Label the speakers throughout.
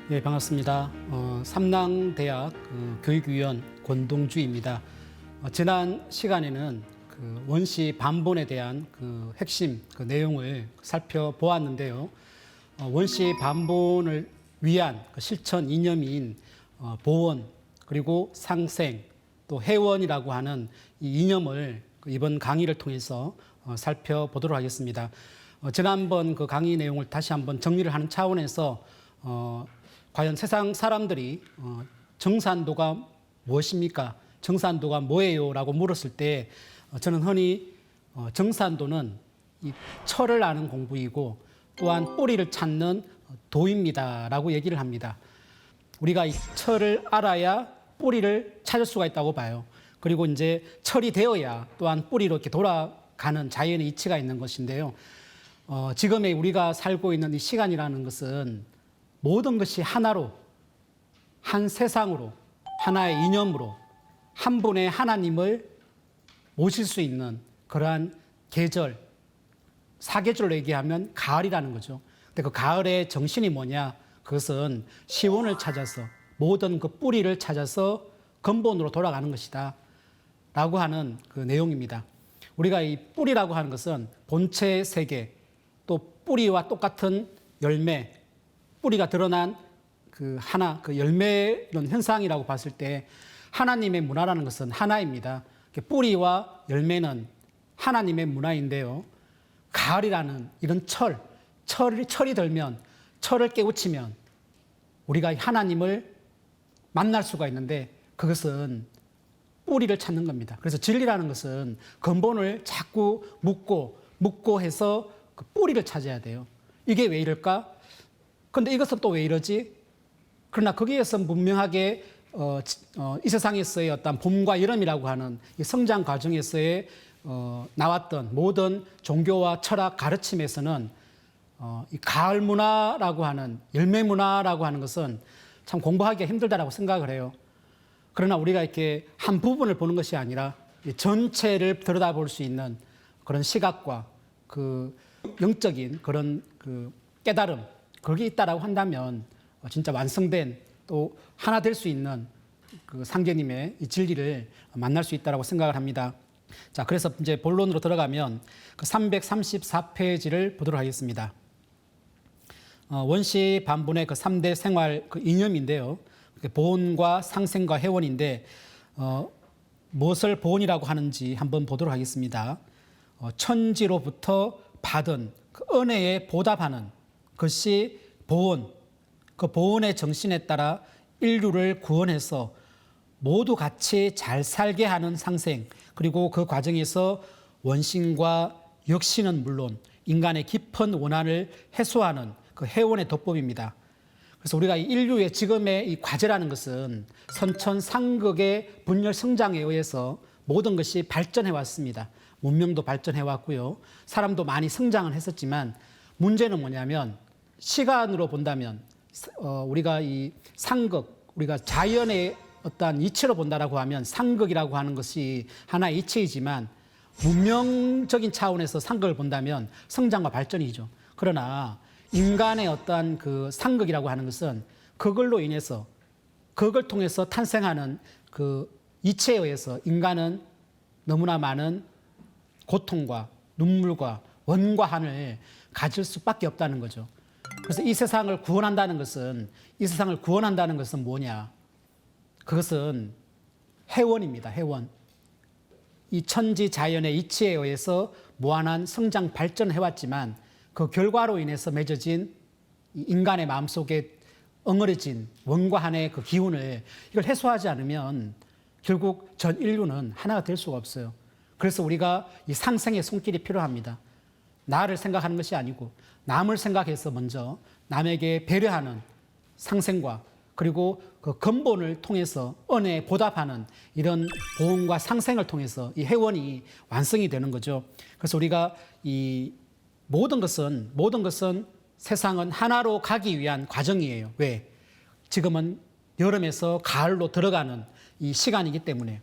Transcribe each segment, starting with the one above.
Speaker 1: 네, 반갑습니다. 삼랑대학 교육위원 권동주입니다. 지난 시간에는 원시 반본에 대한 핵심 내용을 살펴보았는데요. 원시 반본을 위한 실천 이념인 보원, 그리고 상생, 또 해원이라고 하는 이 이념을 이번 강의를 통해서 살펴보도록 하겠습니다. 지난번 강의 내용을 다시 한번 정리를 하는 차원에서 과연 세상 사람들이 정산도가 무엇입니까? 정산도가 뭐예요? 라고 물었을 때 저는 흔히 정산도는 이 철을 아는 공부이고 또한 뿌리를 찾는 도입니다. 라고 얘기를 합니다. 우리가 이 철을 알아야 뿌리를 찾을 수가 있다고 봐요. 그리고 이제 철이 되어야 또한 뿌리로 이렇게 돌아가는 자연의 이치가 있는 것인데요. 지금의 우리가 살고 있는 이 시간이라는 것은 모든 것이 하나로, 한 세상으로, 하나의 이념으로 한 분의 하나님을 모실 수 있는 그러한 계절, 사계절로 얘기하면 가을이라는 거죠. 근데 그 가을의 정신이 뭐냐? 그것은 시원을 찾아서 모든 그 뿌리를 찾아서 근본으로 돌아가는 것이다 라고 하는 내용입니다. 우리가 이 뿌리라고 하는 것은 본체 세계, 또 뿌리와 똑같은 열매, 뿌리가 드러난 열매 이런 현상이라고 봤을 때 하나님의 문화라는 것은 하나입니다. 뿌리와 열매는 하나님의 문화인데요. 가을이라는 이런 철이 들면, 철을 깨우치면 우리가 하나님을 만날 수가 있는데 그것은 뿌리를 찾는 겁니다. 그래서 진리라는 것은 근본을 자꾸 묻고 해서 그 뿌리를 찾아야 돼요. 이게 왜 이럴까? 근데 이것은 또 왜 이러지? 그러나 거기에서 분명하게 이 세상에서의 어떤 봄과 여름이라고 하는 이 성장 과정에서의 나왔던 모든 종교와 철학 가르침에서는 이 가을 문화라고 하는 열매 문화라고 하는 것은 참 공부하기가 힘들다라고 생각을 해요. 그러나 우리가 이렇게 한 부분을 보는 것이 아니라 전체를 들여다볼 수 있는 그런 시각과 영적인 그런 깨달음, 그게 있다라고 한다면 진짜 완성된 또 하나 될 수 있는 상제님의 이 진리를 만날 수 있다라고 생각을 합니다. 자, 그래서 이제 본론으로 들어가면 334페이지를 보도록 하겠습니다. 원시 반본의 3대 생활 이념인데요. 보온과 상생과 해원인데 무엇을 보온이라고 하는지 한번 보도록 하겠습니다. 천지로부터 받은 은혜에 보답하는 것이 보온, 그 보온의 정신에 따라 인류를 구원해서 모두 같이 잘 살게 하는 상생, 그리고 그 과정에서 원신과 역신은 물론 인간의 깊은 원한을 해소하는 그 해원의 도법입니다. 그래서 우리가 인류의 지금의 이 과제라는 것은 선천상극의 분열 성장에 의해서 모든 것이 발전해 왔습니다. 문명도 발전해 왔고요. 사람도 많이 성장을 했었지만 문제는 뭐냐면 시간으로 본다면 우리가 이 상극, 우리가 자연의 어떠한 이치로 본다라고 하면 상극이라고 하는 것이 하나의 이치이지만 문명적인 차원에서 상극을 본다면 성장과 발전이죠. 그러나 인간의 어떠한 상극이라고 하는 것은 그걸로 인해서 그걸 통해서 탄생하는 이치에 의해서 인간은 너무나 많은 고통과 눈물과 원과 한을 가질 수밖에 없다는 거죠. 그래서 이 세상을 구원한다는 것은 뭐냐? 그것은 해원입니다. 해원. 이 천지 자연의 이치에 의해서 무한한 성장 발전을 해왔지만 그 결과로 인해서 맺어진 인간의 마음속에 엉어려진 원과 한의 그 기운을 이걸 해소하지 않으면 결국 전 인류는 하나가 될 수가 없어요. 그래서 우리가 이 상생의 손길이 필요합니다. 나를 생각하는 것이 아니고 남을 생각해서 먼저 남에게 배려하는 상생과 그리고 그 근본을 통해서 은혜에 보답하는 이런 보온과 상생을 통해서 이 해원이 완성이 되는 거죠. 그래서 우리가 이 모든 것은 세상은 하나로 가기 위한 과정이에요. 왜? 지금은 여름에서 가을로 들어가는 이 시간이기 때문에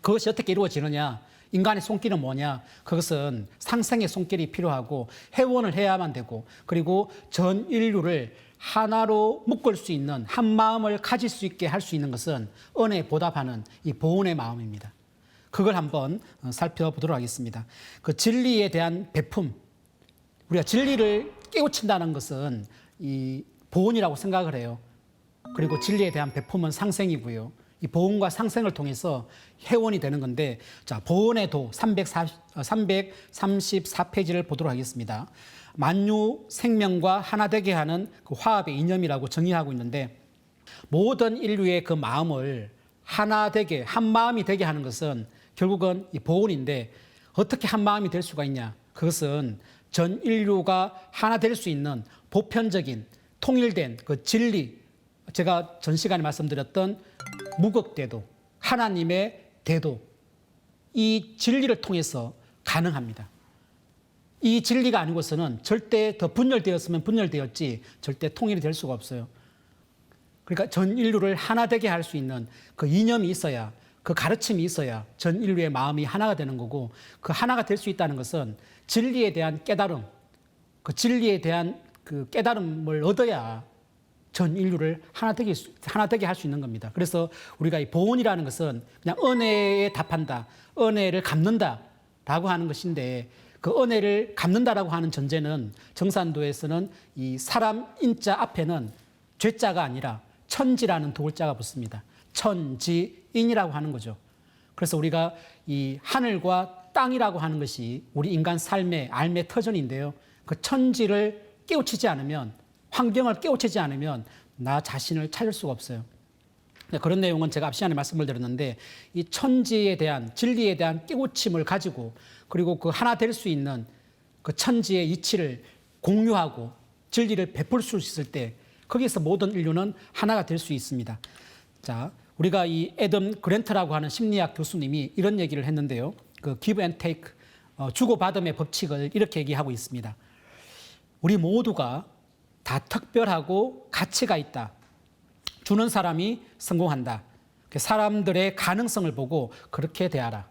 Speaker 1: 그것이 어떻게 이루어지느냐? 인간의 손길은 뭐냐? 그것은 상생의 손길이 필요하고 회원을 해야만 되고 그리고 전 인류를 하나로 묶을 수 있는 한 마음을 가질 수 있게 할 수 있는 것은 은혜에 보답하는 이 보온의 마음입니다. 그걸 한번 살펴보도록 하겠습니다. 그 진리에 대한 베품, 우리가 진리를 깨우친다는 것은 이 보온이라고 생각을 해요. 그리고 진리에 대한 베품은 상생이고요. 이 보온과 상생을 통해서 회원이 되는 건데, 자, 보온의 도 334페이지를 보도록 하겠습니다. 만유 생명과 하나 되게 하는 그 화합의 이념이라고 정의하고 있는데, 모든 인류의 그 마음을 하나 되게, 한 마음이 되게 하는 것은 결국은 이 보온인데, 어떻게 한 마음이 될 수가 있냐? 그것은 전 인류가 하나 될 수 있는 보편적인 통일된 그 진리, 제가 전 시간에 말씀드렸던 무극대도, 하나님의 대도, 이 진리를 통해서 가능합니다. 이 진리가 아니고서는 절대 더 분열되었으면 분열되었지 절대 통일이 될 수가 없어요. 그러니까 전 인류를 하나 되게 할 수 있는 그 이념이 있어야, 그 가르침이 있어야 전 인류의 마음이 하나가 되는 거고, 그 하나가 될 수 있다는 것은 진리에 대한 깨달음, 그 진리에 대한 그 깨달음을 얻어야 전 인류를 하나 되게 할 수 있는 겁니다. 그래서 우리가 이 보온이라는 것은 그냥 은혜에 답한다, 은혜를 갚는다라고 하는 것인데, 그 은혜를 갚는다라고 하는 전제는 정산도에서는 이 사람 인자 앞에는 죄자가 아니라 천지라는 두 글자가 붙습니다. 천지인이라고 하는 거죠. 그래서 우리가 이 하늘과 땅이라고 하는 것이 우리 인간 삶의 알매 터전인데요. 그 천지를 깨우치지 않으면, 환경을 깨우치지 않으면 나 자신을 찾을 수가 없어요. 그런 내용은 제가 앞 시간에 말씀을 드렸는데, 이 천지에 대한, 진리에 대한 깨우침을 가지고, 그리고 그 하나 될 수 있는 그 천지의 이치를 공유하고 진리를 베풀 수 있을 때, 거기서 모든 인류는 하나가 될 수 있습니다. 자, 우리가 이 애덤 그랜트라고 하는 심리학 교수님이 이런 얘기를 했는데요. 그 give and take, 주고받음의 법칙을 이렇게 얘기하고 있습니다. 우리 모두가 다 특별하고 가치가 있다. 주는 사람이 성공한다. 사람들의 가능성을 보고 그렇게 대하라.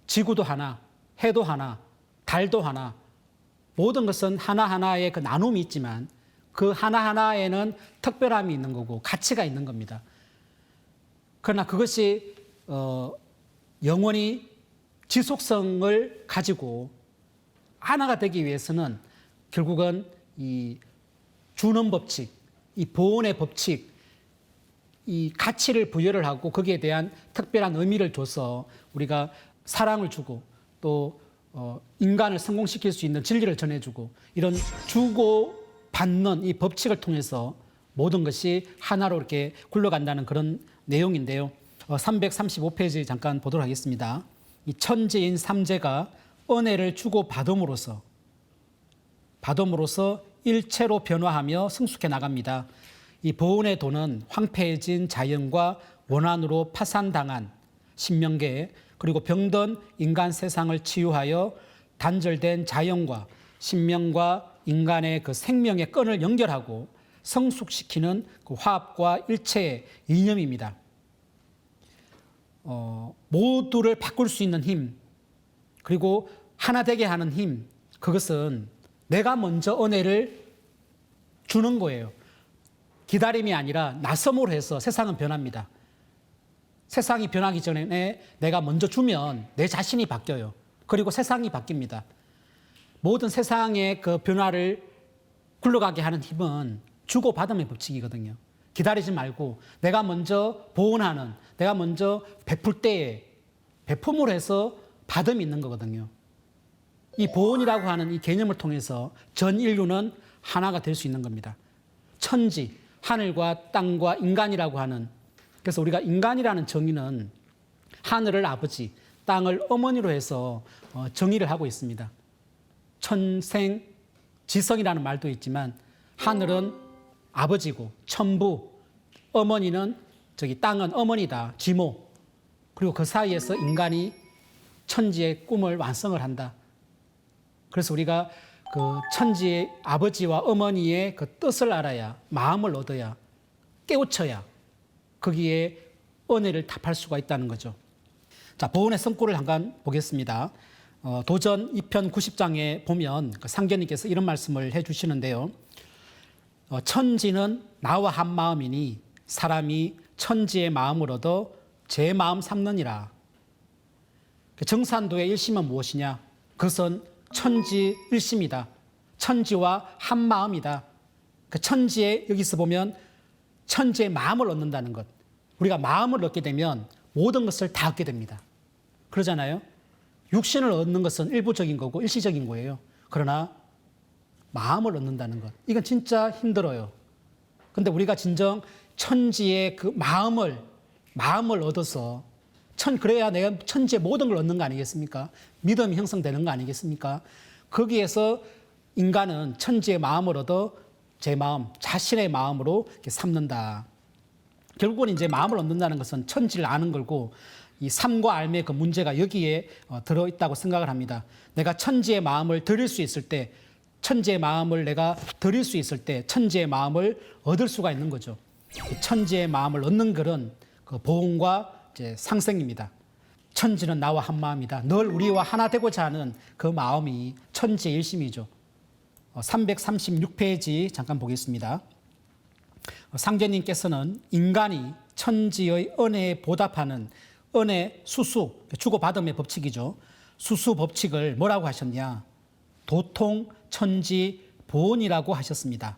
Speaker 1: 지구도 하나, 해도 하나, 달도 하나, 모든 것은 하나하나의 그 나눔이 있지만 그 하나하나에는 특별함이 있는 거고 가치가 있는 겁니다. 그러나 그것이 영원히 지속성을 가지고 하나가 되기 위해서는 결국은 이 주는 법칙, 이 보온의 법칙, 이 가치를 부여를 하고 거기에 대한 특별한 의미를 줘서 우리가 사랑을 주고 또 인간을 성공시킬 수 있는 진리를 전해주고, 이런 주고 받는 이 법칙을 통해서 모든 것이 하나로 이렇게 굴러간다는 그런 내용인데요. 335페이지 잠깐 보도록 하겠습니다. 이 천지인 삼재가 은혜를 주고 받음으로써 일체로 변화하며 성숙해 나갑니다. 이 보온의 도는 황폐해진 자연과 원한으로 파산당한 신명계, 그리고 병든 인간 세상을 치유하여 단절된 자연과 신명과 인간의 그 생명의 끈을 연결하고 성숙시키는 그 화합과 일체의 이념입니다. 모두를 바꿀 수 있는 힘, 그리고 하나 되게 하는 힘, 그것은 내가 먼저 은혜를 주는 거예요. 기다림이 아니라 나섬으로 해서 세상은 변합니다. 세상이 변하기 전에 내가 먼저 주면 내 자신이 바뀌어요. 그리고 세상이 바뀝니다. 모든 세상의 그 변화를 굴러가게 하는 힘은 주고받음의 법칙이거든요. 기다리지 말고 내가 먼저 보온하는, 내가 먼저 베풀 때에 베품으로 해서 받음이 있는 거거든요. 이 보온이라고 하는 이 개념을 통해서 전 인류는 하나가 될 수 있는 겁니다. 천지, 하늘과 땅과 인간이라고 하는, 그래서 우리가 인간이라는 정의는 하늘을 아버지, 땅을 어머니로 해서 정의를 하고 있습니다. 천생, 지성이라는 말도 있지만 하늘은 아버지고 천부, 어머니는 땅은 어머니다, 지모. 그리고 그 사이에서 인간이 천지의 꿈을 완성을 한다. 그래서 우리가 그 천지의 아버지와 어머니의 그 뜻을 알아야, 마음을 얻어야, 깨우쳐야 거기에 은혜를 답할 수가 있다는 거죠. 자, 보온의 성구를 한번 보겠습니다. 도전 2편 90장에 보면 그 상견님께서 이런 말씀을 해주시는데요. 천지는 나와 한 마음이니 사람이 천지의 마음을 얻어 제 마음 삼느니라. 정산도의 일심은 무엇이냐? 그것은 천지 일심이다. 천지와 한 마음이다. 그 천지에 여기서 보면 천지의 마음을 얻는다는 것. 우리가 마음을 얻게 되면 모든 것을 다 얻게 됩니다. 그러잖아요. 육신을 얻는 것은 일부적인 거고 일시적인 거예요. 그러나 마음을 얻는다는 것. 이건 진짜 힘들어요. 근데 우리가 진정 천지의 그 마음을 얻어서 그래야 내가 천지의 모든 걸 얻는 거 아니겠습니까? 믿음이 형성되는 거 아니겠습니까? 거기에서 인간은 천지의 마음을 얻어 제 마음, 자신의 마음으로 이렇게 삼는다. 결국은 이제 마음을 얻는다는 것은 천지를 아는 거고 이 삶과 삶의 그 문제가 여기에 들어있다고 생각을 합니다. 내가 천지의 마음을 드릴 수 있을 때, 천지의 마음을 내가 드릴 수 있을 때 천지의 마음을 얻을 수가 있는 거죠. 천지의 마음을 얻는 글은 그 보온과 이제 상생입니다. 천지는 나와 한 마음이다. 늘 우리와 하나 되고자 하는 그 마음이 천지의 일심이죠. 336페이지 잠깐 보겠습니다. 상제님께서는 인간이 천지의 은혜에 보답하는 은혜 수수, 주고받음의 법칙이죠. 수수 법칙을 뭐라고 하셨냐? 도통 천지 보온이라고 하셨습니다.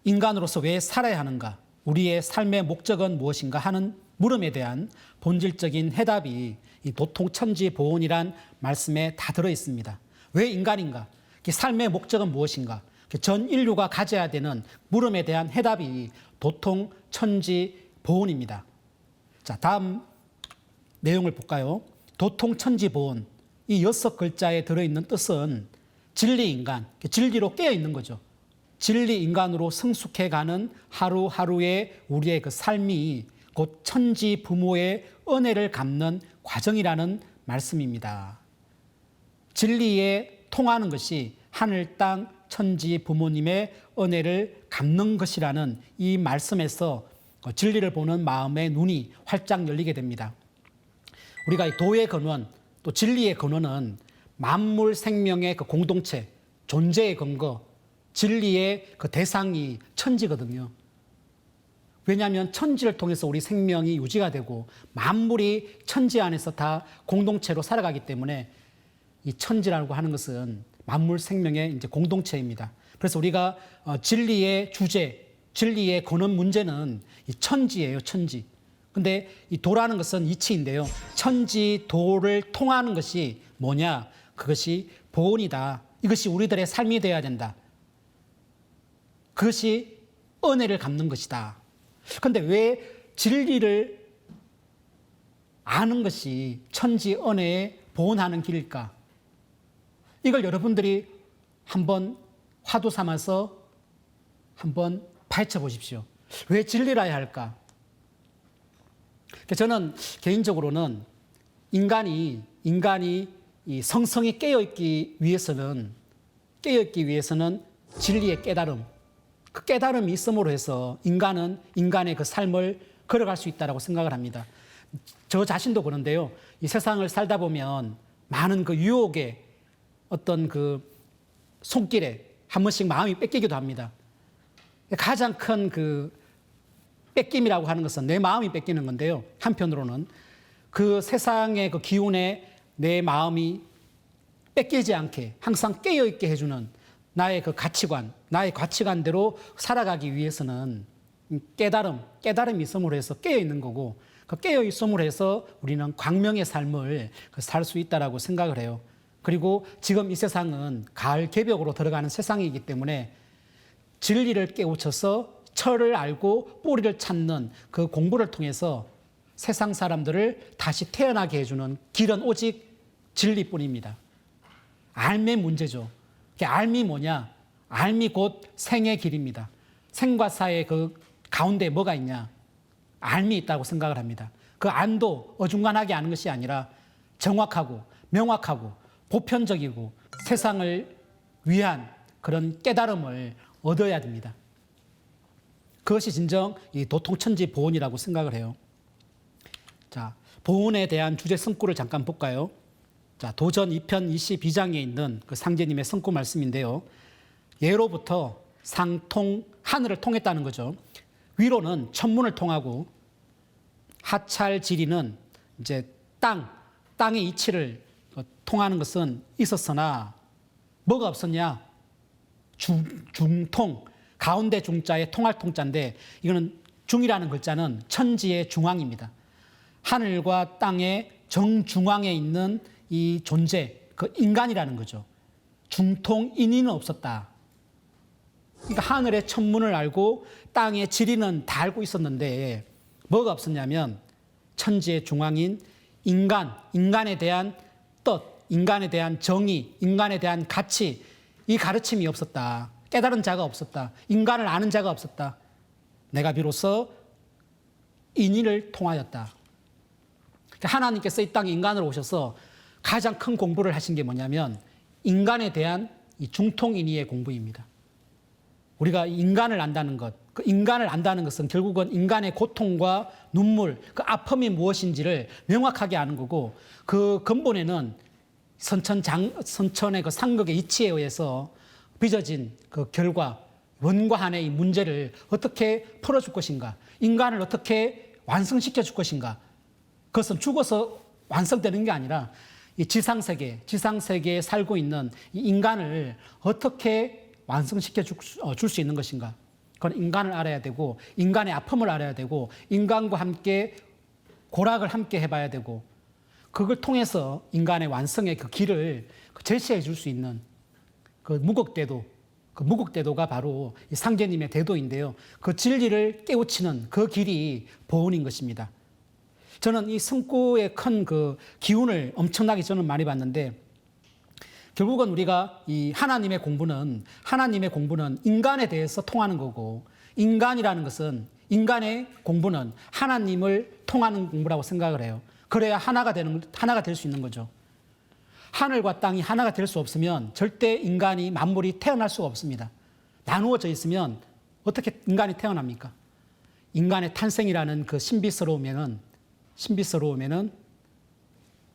Speaker 1: 인간으로서 왜 살아야 하는가? 우리의 삶의 목적은 무엇인가 하는 물음에 대한 본질적인 해답이 이 도통 천지 보온이란 말씀에 다 들어 있습니다. 왜 인간인가? 삶의 목적은 무엇인가? 전 인류가 가져야 되는 물음에 대한 해답이 도통 천지 보온입니다. 자, 다음 내용을 볼까요? 도통 천지 보온. 이 6글자에 들어있는 뜻은 진리 인간, 진리로 깨어 있는 거죠. 진리 인간으로 성숙해가는 하루하루의 우리의 그 삶이 곧 천지 부모의 은혜를 갚는 과정이라는 말씀입니다. 진리에 통하는 것이 하늘 땅 천지 부모님의 은혜를 갚는 것이라는 이 말씀에서 진리를 보는 마음의 눈이 활짝 열리게 됩니다. 우리가 이 도의 근원, 또 진리의 근원은 만물 생명의 그 공동체, 존재의 근거, 진리의 그 대상이 천지거든요. 왜냐하면 천지를 통해서 우리 생명이 유지가 되고 만물이 천지 안에서 다 공동체로 살아가기 때문에 이 천지라고 하는 것은 만물 생명의 이제 공동체입니다. 그래서 우리가 진리의 주제, 진리의 근원 문제는 이 천지예요, 천지. 근데 이 도라는 것은 이치인데요. 천지 도를 통하는 것이 뭐냐? 그것이 보온이다. 이것이 우리들의 삶이 되어야 된다. 그것이 은혜를 갚는 것이다. 그런데 왜 진리를 아는 것이 천지 은혜에 보온하는 길일까? 이걸 여러분들이 한번 화두 삼아서 한번 파헤쳐 보십시오. 왜 진리라 해야 할까? 저는 개인적으로는 인간이 이 성성이 깨어있기 위해서는 진리의 깨달음, 그 깨달음이 있음으로 해서 인간은 인간의 그 삶을 걸어갈 수 있다고 생각을 합니다. 저 자신도 그런데요. 이 세상을 살다 보면 많은 그 유혹에 어떤 그 손길에 한 번씩 마음이 뺏기기도 합니다. 가장 큰 그 뺏김이라고 하는 것은 내 마음이 뺏기는 건데요. 한편으로는 그 세상의 그 기운에 내 마음이 뺏기지 않게 항상 깨어있게 해주는 나의 그 가치관, 나의 가치관대로 살아가기 위해서는 깨달음이 있음으로 해서 깨어있는 거고 그 깨어있음으로 해서 우리는 광명의 삶을 살 수 있다고 생각을 해요. 그리고 지금 이 세상은 가을 개벽으로 들어가는 세상이기 때문에 진리를 깨우쳐서 철을 알고 뿌리를 찾는 그 공부를 통해서 세상 사람들을 다시 태어나게 해주는 길은 오직 진리뿐입니다. 알매 문제죠. 알미 뭐냐? 알미 곧 생의 길입니다. 생과 사의 그 가운데 뭐가 있냐? 알미 있다고 생각을 합니다. 그 안도 어중간하게 아는 것이 아니라 정확하고 명확하고 보편적이고 세상을 위한 그런 깨달음을 얻어야 됩니다. 그것이 진정 이 도통천지 보온이라고 생각을 해요. 자, 보온에 대한 주제 성구를 잠깐 볼까요? 자, 도전 2편 22장에 있는 그 상제님의 성구 말씀인데요. 예로부터 상통, 하늘을 통했다는 거죠. 위로는 천문을 통하고 하찰 지리는 이제 땅의 이치를 통하는 것은 있었으나 뭐가 없었냐? 중통, 가운데 중자에 통할 통자인데 이거는 중이라는 글자는 천지의 중앙입니다. 하늘과 땅의 정중앙에 있는 이 존재, 그 인간이라는 거죠. 중통인이는 없었다. 그러니까 하늘의 천문을 알고 땅의 지리는 다 알고 있었는데 뭐가 없었냐면 천지의 중앙인 인간에 대한 뜻, 인간에 대한 정의, 인간에 대한 가치, 이 가르침이 없었다. 깨달은 자가 없었다. 인간을 아는 자가 없었다. 내가 비로소 인의를 통하였다. 하나님께서 이 땅에 인간으로 오셔서 가장 큰 공부를 하신 게 뭐냐면 인간에 대한 이 중통인의의 공부입니다. 우리가 인간을 안다는 것, 그 인간을 안다는 것은 결국은 인간의 고통과 눈물, 그 아픔이 무엇인지를 명확하게 아는 거고 그 근본에는 선천의 그 상극의 이치에 의해서 빚어진 그 결과, 원과 한의 이 문제를 어떻게 풀어줄 것인가, 인간을 어떻게 완성시켜 줄 것인가. 그것은 죽어서 완성되는 게 아니라 이 지상세계에 살고 있는 이 인간을 어떻게 완성시켜 줄 수 있는 것인가. 그건 인간을 알아야 되고 인간의 아픔을 알아야 되고 인간과 함께 고락을 함께 해봐야 되고 그걸 통해서 인간의 완성의 그 길을 제시해 줄 수 있는 그 무국대도가 바로 이 상제님의 대도인데요. 그 진리를 깨우치는 그 길이 보온인 것입니다. 저는 이 성구의 큰 그 기운을 엄청나게 저는 많이 봤는데 결국은 우리가 이 하나님의 공부는 인간에 대해서 통하는 거고 인간이라는 것은 인간의 공부는 하나님을 통하는 공부라고 생각을 해요. 그래야 하나가 될 수 있는 거죠. 하늘과 땅이 하나가 될 수 없으면 절대 인간이 만물이 태어날 수가 없습니다. 나누어져 있으면 어떻게 인간이 태어납니까? 인간의 탄생이라는 그 신비스러움에는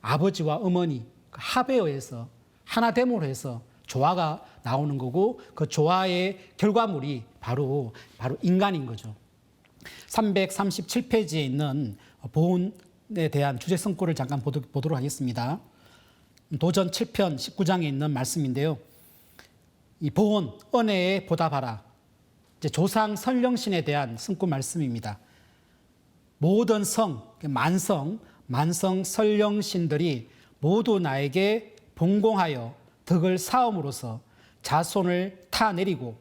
Speaker 1: 아버지와 어머니 그 합에 의해서 하나됨으로 해서 조화가 나오는 거고 그 조화의 결과물이 바로 인간인 거죠. 337페이지에 있는 보온에 대한 주제 성구를 잠깐 보도록 하겠습니다. 도전 7편 19장에 있는 말씀인데요. 이 보온, 은혜에 보답하라. 이제 조상 선령신에 대한 성구 말씀입니다. 모든 만성 선령신들이 모두 나에게 봉공하여 덕을 쌓음으로써 자손을 타내리고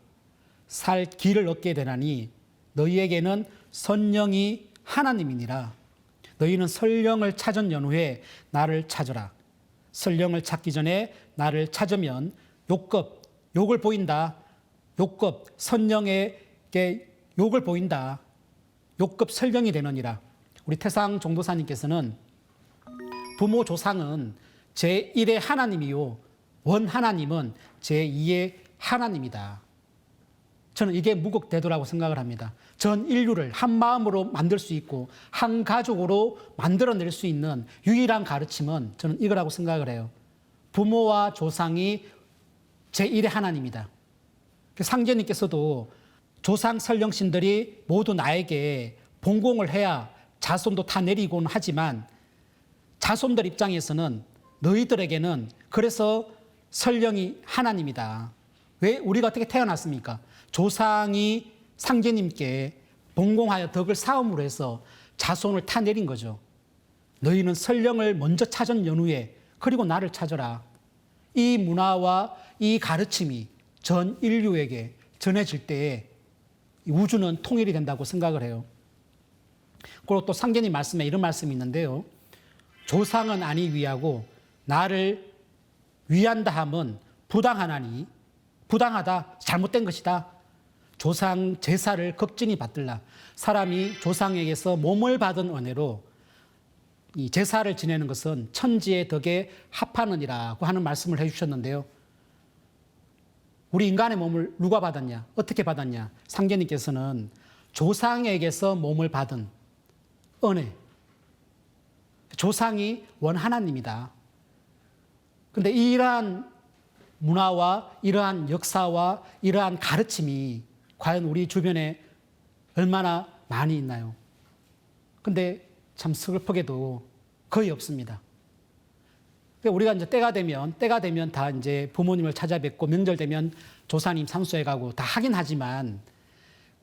Speaker 1: 살 길을 얻게 되나니 너희에게는 선령이 하나님이니라. 너희는 선령을 찾은 연후에 나를 찾으라. 선령을 찾기 전에 나를 찾으면 욕을 보인다. 선령에게 욕을 보인다. 욕급 설령이 되느니라. 우리 태상 종도사님께서는 부모 조상은 제1의 하나님이요 원 하나님은 제2의 하나님이다. 저는 이게 무국대도라고 생각을 합니다. 전 인류를 한 마음으로 만들 수 있고 한 가족으로 만들어낼 수 있는 유일한 가르침은 저는 이거라고 생각을 해요. 부모와 조상이 제1의 하나님이다. 상제님께서도 조상 선령신들이 모두 나에게 봉공을 해야 자손도 다 내리곤 하지만 자손들 입장에서는 너희들에게는 그래서 선령이 하나님이다. 왜 우리가 어떻게 태어났습니까? 조상이 상제님께 봉공하여 덕을 쌓음으로 해서 자손을 타내린 거죠. 너희는 선령을 먼저 찾은 연후에 그리고 나를 찾아라. 이 문화와 이 가르침이 전 인류에게 전해질 때에 우주는 통일이 된다고 생각을 해요. 그리고 또 상제님 말씀에 이런 말씀이 있는데요. 조상은 아니 위하고 나를 위한다 함은 부당하나니 부당하다 잘못된 것이다. 조상 제사를 극진히 받들라. 사람이 조상에게서 몸을 받은 은혜로 이 제사를 지내는 것은 천지의 덕에 합하느니라고 하는 말씀을 해주셨는데요. 우리 인간의 몸을 누가 받았냐? 어떻게 받았냐? 상제님께서는 조상에게서 몸을 받은 은혜. 조상이 원하나님이다. 근데 이러한 문화와 이러한 역사와 이러한 가르침이 과연 우리 주변에 얼마나 많이 있나요? 근데 참 슬프게도 거의 없습니다. 우리가 이제 때가 되면 다 이제 부모님을 찾아뵙고 명절 되면 조상님 상수에 가고 다 하긴 하지만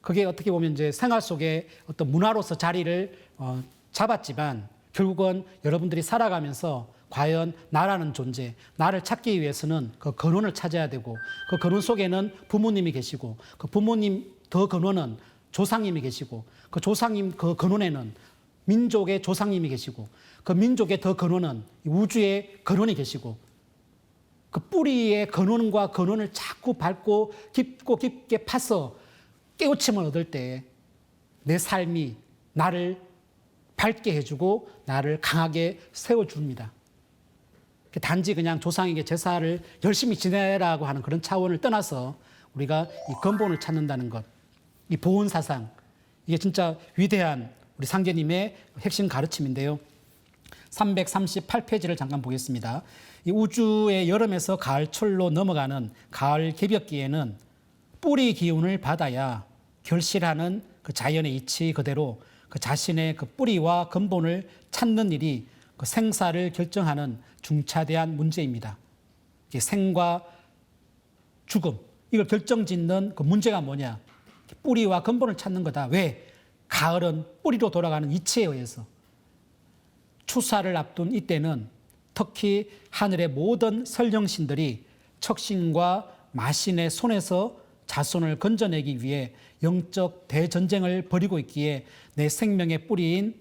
Speaker 1: 그게 어떻게 보면 이제 생활 속에 어떤 문화로서 자리를 잡았지만 결국은 여러분들이 살아가면서 과연 나라는 존재, 나를 찾기 위해서는 그 근원을 찾아야 되고 그 근원 속에는 부모님이 계시고 그 부모님 더 근원은 조상님이 계시고 그 조상님 그 근원에는 민족의 조상님이 계시고 그 민족의 더 근원은 우주의 근원이 계시고 그 뿌리의 근원과 근원을 자꾸 밟고 깊고 깊게 파서 깨우침을 얻을 때 내 삶이 나를 밝게 해주고 나를 강하게 세워줍니다. 단지 그냥 조상에게 제사를 열심히 지내라고 하는 그런 차원을 떠나서 우리가 이 근본을 찾는다는 것, 이 보훈사상, 이게 진짜 위대한 우리 상제님의 핵심 가르침인데요. 338페이지를 잠깐 보겠습니다. 이 우주의 여름에서 가을철로 넘어가는 가을 개벽기에는 뿌리 기운을 받아야 결실하는 그 자연의 이치 그대로 그 자신의 그 뿌리와 근본을 찾는 일이 그 생사를 결정하는 중차대한 문제입니다. 생과 죽음, 이걸 결정짓는 그 문제가 뭐냐? 뿌리와 근본을 찾는 거다. 왜? 가을은 뿌리로 돌아가는 이치에 의해서. 추수를 앞둔 이때는 특히 하늘의 모든 설령신들이 척신과 마신의 손에서 자손을 건져내기 위해 영적 대전쟁을 벌이고 있기에 내 생명의 뿌리인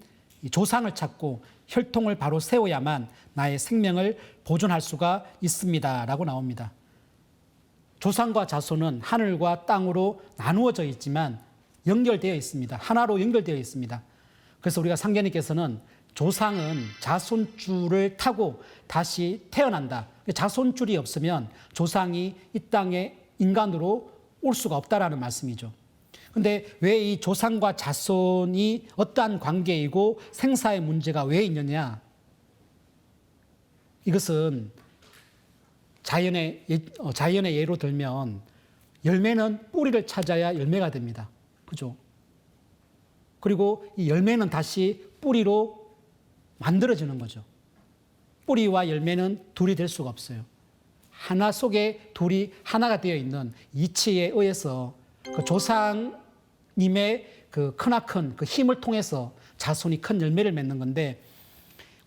Speaker 1: 조상을 찾고 혈통을 바로 세워야만 나의 생명을 보존할 수가 있습니다. 라고 나옵니다. 조상과 자손은 하늘과 땅으로 나누어져 있지만 연결되어 있습니다. 하나로 연결되어 있습니다. 그래서 우리가 상제님께서는 조상은 자손줄을 타고 다시 태어난다. 자손줄이 없으면 조상이 이 땅에 인간으로 올 수가 없다라는 말씀이죠. 근데 왜 이 조상과 자손이 어떠한 관계이고 생사의 문제가 왜 있느냐? 이것은 자연의 예로 들면 열매는 뿌리를 찾아야 열매가 됩니다. 그죠? 그리고 이 열매는 다시 뿌리로 만들어지는 거죠. 뿌리와 열매는 둘이 될 수가 없어요. 하나 속에 둘이 하나가 되어 있는 이치에 의해서 그 조상님의 그 크나큰 그 힘을 통해서 자손이 큰 열매를 맺는 건데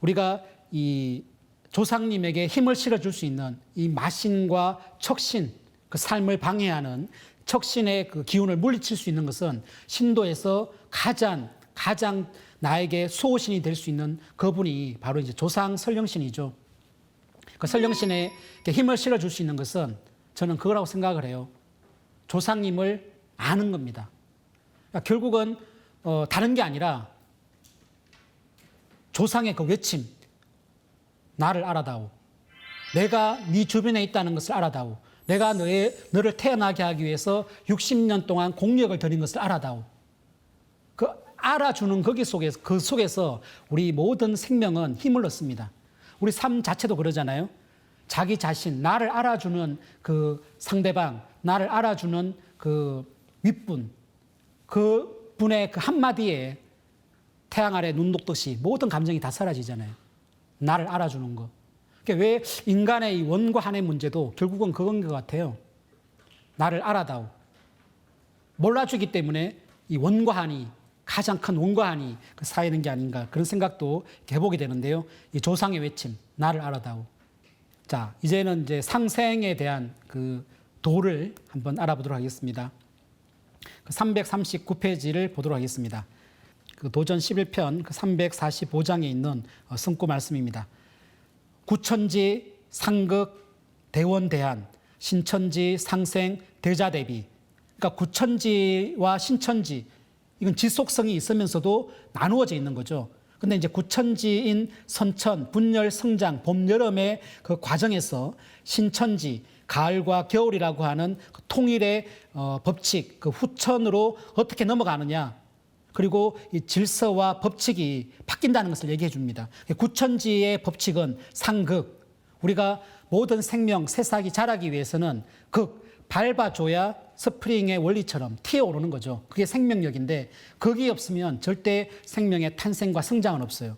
Speaker 1: 우리가 이 조상님에게 힘을 실어줄 수 있는 이 마신과 척신, 그 삶을 방해하는 척신의 그 기운을 물리칠 수 있는 것은 신도에서 가장 나에게 수호신이 될 수 있는 그분이 바로 이제 조상 설령신이죠. 그 설령신에 힘을 실어줄 수 있는 것은 저는 그거라고 생각을 해요. 조상님을 아는 겁니다. 그러니까 결국은 다른 게 아니라 조상의 그 외침, 나를 알아다오. 내가 네 주변에 있다는 것을 알아다오. 내가 너를 태어나게 하기 위해서 60년 동안 공력을 들인 것을 알아다오. 그 알아주는 그 속에서 우리 모든 생명은 힘을 얻습니다. 우리 삶 자체도 그러잖아요. 자기 자신, 나를 알아주는 그 상대방, 나를 알아주는 그 윗분, 그 분의 그 한마디에 태양 아래 눈 녹듯이 모든 감정이 다 사라지잖아요. 나를 알아주는 거. 그러니까 왜 인간의 이 원과 한의 문제도 결국은 그건 것 같아요. 나를 알아다오. 몰라주기 때문에 이 원과 한이 가장 큰 원과 한이 쌓이는 게 아닌가 그런 생각도 해보게 되는데요. 이 조상의 외침, 나를 알아다오. 자, 이제는 이제 상생에 대한 그 도를 한번 알아보도록 하겠습니다. 339페이지를 보도록 하겠습니다. 그 도전 11편 그 345장에 있는 승구 말씀입니다. 구천지, 상극, 대원, 대한, 신천지, 상생, 대자, 대비. 그러니까 구천지와 신천지, 이건 지속성이 있으면서도 나누어져 있는 거죠. 근데 이제 구천지인 선천, 분열, 성장, 봄, 여름의 그 과정에서 신천지, 가을과 겨울이라고 하는 그 통일의 법칙, 그 후천으로 어떻게 넘어가느냐. 그리고 이 질서와 법칙이 바뀐다는 것을 얘기해 줍니다. 구천지의 법칙은 상극. 우리가 모든 생명, 새싹이 자라기 위해서는 밟아줘야 스프링의 원리처럼 튀어오르는 거죠. 그게 생명력인데 거기 없으면 절대 생명의 탄생과 성장은 없어요.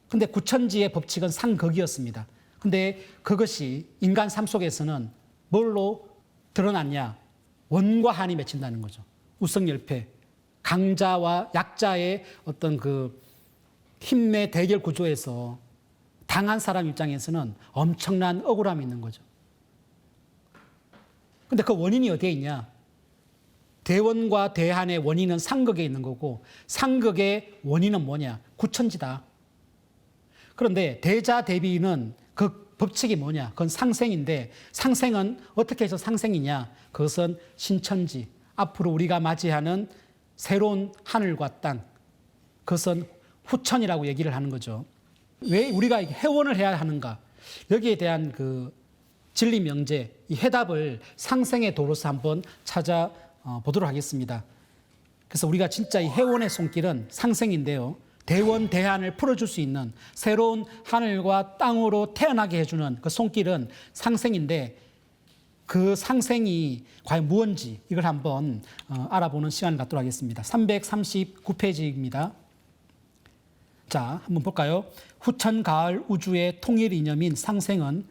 Speaker 1: 근데 구천지의 법칙은 상극이었습니다. 근데 그것이 인간 삶 속에서는 뭘로 드러났냐? 원과 한이 맺힌다는 거죠. 우성열패, 강자와 약자의 어떤 그 힘의 대결 구조에서 당한 사람 입장에서는 엄청난 억울함이 있는 거죠. 근데 그 원인이 어디에 있냐? 대원과 대한의 원인은 상극에 있는 거고 상극의 원인은 뭐냐? 구천지다. 그런데 대자대비는 그 법칙이 뭐냐? 그건 상생인데 상생은 어떻게 해서 상생이냐? 그것은 신천지. 앞으로 우리가 맞이하는 새로운 하늘과 땅. 그것은 후천이라고 얘기를 하는 거죠. 왜 우리가 해원을 해야 하는가? 여기에 대한 그 진리 명제, 이 해답을 상생의 도로서 한번 찾아보도록 하겠습니다. 그래서 우리가 진짜 이 해원의 손길은 상생인데요. 대원, 대한을 풀어줄 수 있는 새로운 하늘과 땅으로 태어나게 해주는 그 손길은 상생인데 그 상생이 과연 무엇인지 이걸 한번 알아보는 시간을 갖도록 하겠습니다. 339페이지입니다. 자, 한번 볼까요? 후천 가을 우주의 통일 이념인 상생은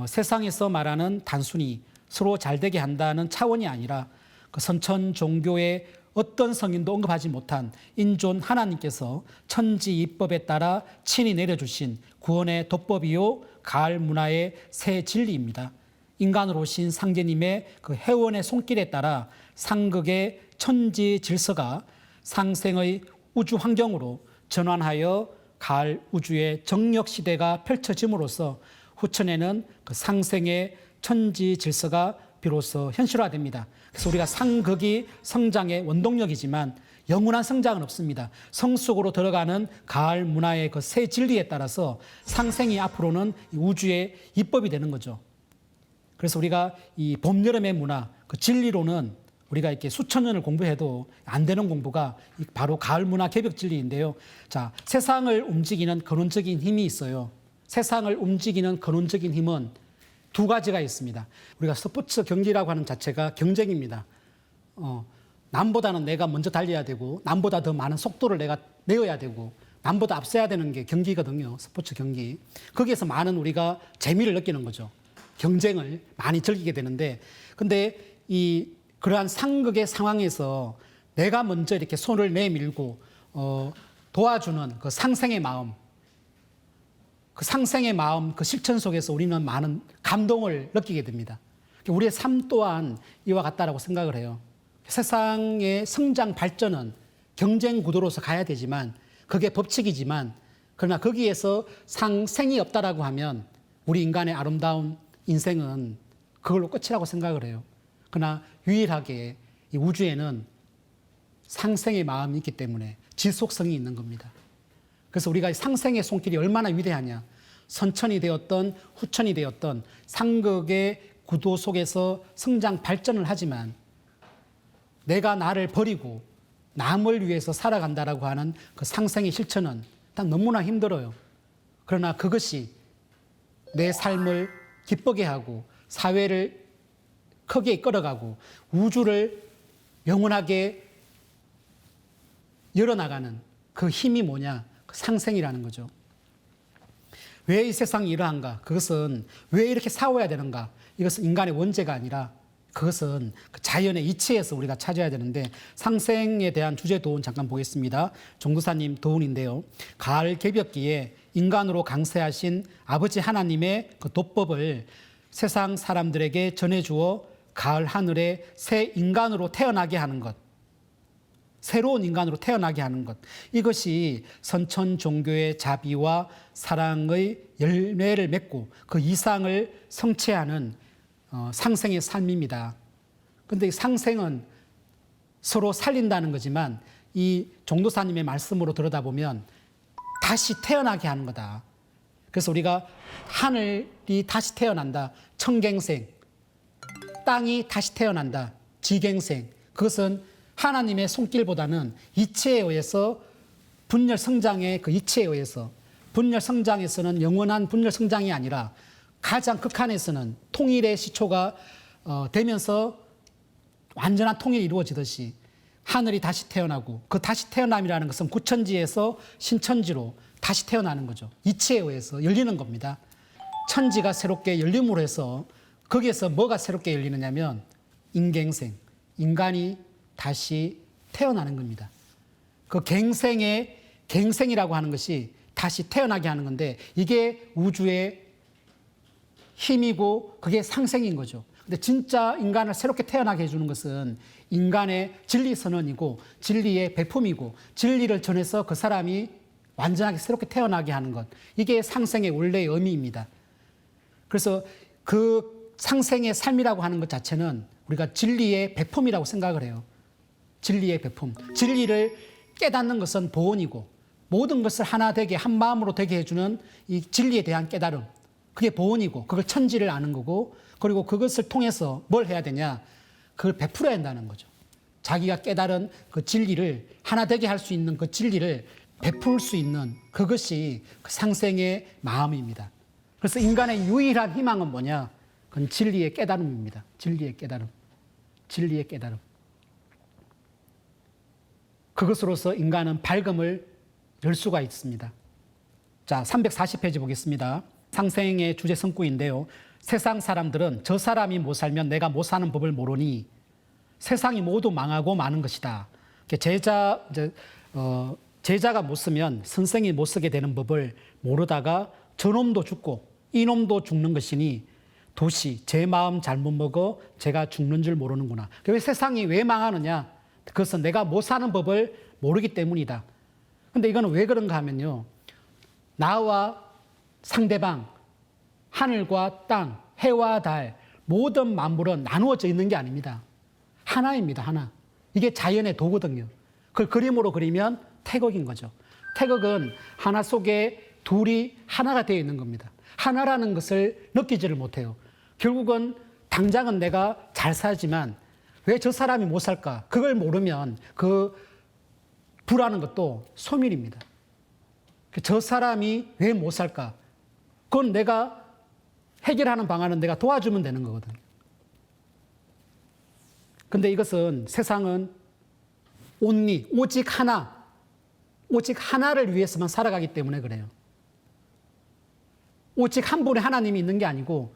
Speaker 1: 세상에서 말하는 단순히 서로 잘되게 한다는 차원이 아니라 그 선천 종교의 어떤 성인도 언급하지 못한 인존 하나님께서 천지 이법에 따라 친히 내려주신 구원의 도법이요 가을 문화의 새 진리입니다. 인간으로 오신 상제님의 그 해원의 손길에 따라 상극의 천지 질서가 상생의 우주 환경으로 전환하여 가을 우주의 정력 시대가 펼쳐짐으로써 후천에는 그 상생의 천지 질서가 비로소 현실화됩니다. 그래서 우리가 상극이 성장의 원동력이지만 영원한 성장은 없습니다. 성 속으로 들어가는 가을 문화의 그 새 진리에 따라서 상생이 앞으로는 우주의 입법이 되는 거죠. 그래서 우리가 이 봄, 여름의 문화, 그 진리로는 우리가 이렇게 수천 년을 공부해도 안 되는 공부가 바로 가을 문화 개벽 진리인데요. 자, 세상을 움직이는 근원적인 힘이 있어요. 세상을 움직이는 근원적인 힘은 두 가지가 있습니다. 우리가 스포츠 경기라고 하는 자체가 경쟁입니다. 남보다는 내가 먼저 달려야 되고 남보다 더 많은 속도를 내가 내어야 되고 남보다 앞서야 되는 게 경기거든요. 스포츠 경기. 거기에서 많은 우리가 재미를 느끼는 거죠. 경쟁을 많이 즐기게 되는데 근데 그러한 상극의 상황에서 내가 먼저 이렇게 손을 내밀고 도와주는 그 상생의 마음, 그 상생의 마음, 그 실천 속에서 우리는 많은 감동을 느끼게 됩니다. 우리의 삶 또한 이와 같다라고 생각을 해요. 세상의 성장 발전은 경쟁 구도로서 가야 되지만 그게 법칙이지만 그러나 거기에서 상생이 없다라고 하면 우리 인간의 아름다운 인생은 그걸로 끝이라고 생각을 해요. 그러나 유일하게 이 우주에는 상생의 마음이 있기 때문에 지속성이 있는 겁니다. 그래서 우리가 상생의 손길이 얼마나 위대하냐. 선천이 되었던 후천이 되었던 상극의 구도 속에서 성장 발전을 하지만 내가 나를 버리고 남을 위해서 살아간다라고 하는 그 상생의 실천은 일단 너무나 힘들어요. 그러나 그것이 내 삶을 기쁘게 하고 사회를 크게 이끌어가고 우주를 영원하게 열어나가는 그 힘이 뭐냐? 그 상생이라는 거죠. 왜 이 세상이 이러한가? 그것은 왜 이렇게 싸워야 되는가? 이것은 인간의 원죄가 아니라 그것은 그 자연의 이치에서 우리가 찾아야 되는데 상생에 대한 주제 도운 잠깐 보겠습니다. 종도사님 도운인데요. 가을 개벽기에 인간으로 강세하신 아버지 하나님의 그 도법을 세상 사람들에게 전해주어 가을 하늘에 새 인간으로 태어나게 하는 것, 새로운 인간으로 태어나게 하는 것, 이것이 선천 종교의 자비와 사랑의 열매를 맺고 그 이상을 성취하는 상생의 삶입니다. 그런데 상생은 서로 살린다는 거지만 이 종도사님의 말씀으로 들여다보면 다시 태어나게 하는 거다. 그래서 우리가 하늘이 다시 태어난다. 청갱생. 땅이 다시 태어난다. 지갱생. 그것은 하나님의 손길보다는 이치에 의해서 분열 성장의 그 이치에 의해서 분열 성장에서는 영원한 분열 성장이 아니라 가장 극한에서는 통일의 시초가 되면서 완전한 통일이 이루어지듯이 하늘이 다시 태어나고 그 다시 태어남이라는 것은 구천지에서 신천지로 다시 태어나는 거죠. 이치에 의해서 열리는 겁니다. 천지가 새롭게 열림으로 해서 거기에서 뭐가 새롭게 열리느냐면 인갱생, 인간이 다시 태어나는 겁니다. 그 갱생이라고 하는 것이 다시 태어나게 하는 건데 이게 우주의 힘이고 그게 상생인 거죠. 근데 진짜 인간을 새롭게 태어나게 해주는 것은 인간의 진리 선언이고 진리의 배품이고 진리를 전해서 그 사람이 완전하게 새롭게 태어나게 하는 것. 이게 상생의 원래의 의미입니다. 그래서 그 상생의 삶이라고 하는 것 자체는 우리가 진리의 배품이라고 생각을 해요. 진리의 배품. 진리를 깨닫는 것은 보온이고 모든 것을 하나 되게 한 마음으로 되게 해주는 이 진리에 대한 깨달음. 그게 보온이고 그걸 천지를 아는 거고 그리고 그것을 통해서 뭘 해야 되냐. 그걸 베풀어야 한다는 거죠. 자기가 깨달은 그 진리를 하나 되게 할 수 있는 그 진리를 베풀 수 있는 그것이 그 상생의 마음입니다. 그래서 인간의 유일한 희망은 뭐냐? 그건 진리의 깨달음입니다. 진리의 깨달음. 진리의 깨달음. 그것으로서 인간은 밝음을 열 수가 있습니다. 자, 340페이지 보겠습니다. 상생의 주제 성구인데요. 세상 사람들은 저 사람이 못 살면 내가 못 사는 법을 모르니 세상이 모두 망하고 마는 것이다. 제자가 못 쓰면 선생이 못 쓰게 되는 법을 모르다가 저놈도 죽고 이놈도 죽는 것이니 도시 제 마음 잘못 먹어 제가 죽는 줄 모르는구나. 왜 세상이 왜 망하느냐? 그것은 내가 못 사는 법을 모르기 때문이다. 근데 이거는 왜 그런가 하면요. 나와 상대방, 하늘과 땅, 해와 달, 모든 만물은 나누어져 있는 게 아닙니다. 하나입니다. 하나. 이게 자연의 도거든요. 그걸 그림으로 그리면 태극인 거죠. 태극은 하나 속에 둘이 하나가 되어 있는 겁니다. 하나라는 것을 느끼지를 못해요. 결국은 당장은 내가 잘 살지만 왜 저 사람이 못 살까? 그걸 모르면 그 부라는 것도 소멸입니다. 저 사람이 왜 못 살까? 그건 내가 해결하는 방안은 내가 도와주면 되는 거거든요. 근데 이것은 세상은 오직 하나를 위해서만 살아가기 때문에 그래요. 오직 한 분의 하나님이 있는 게 아니고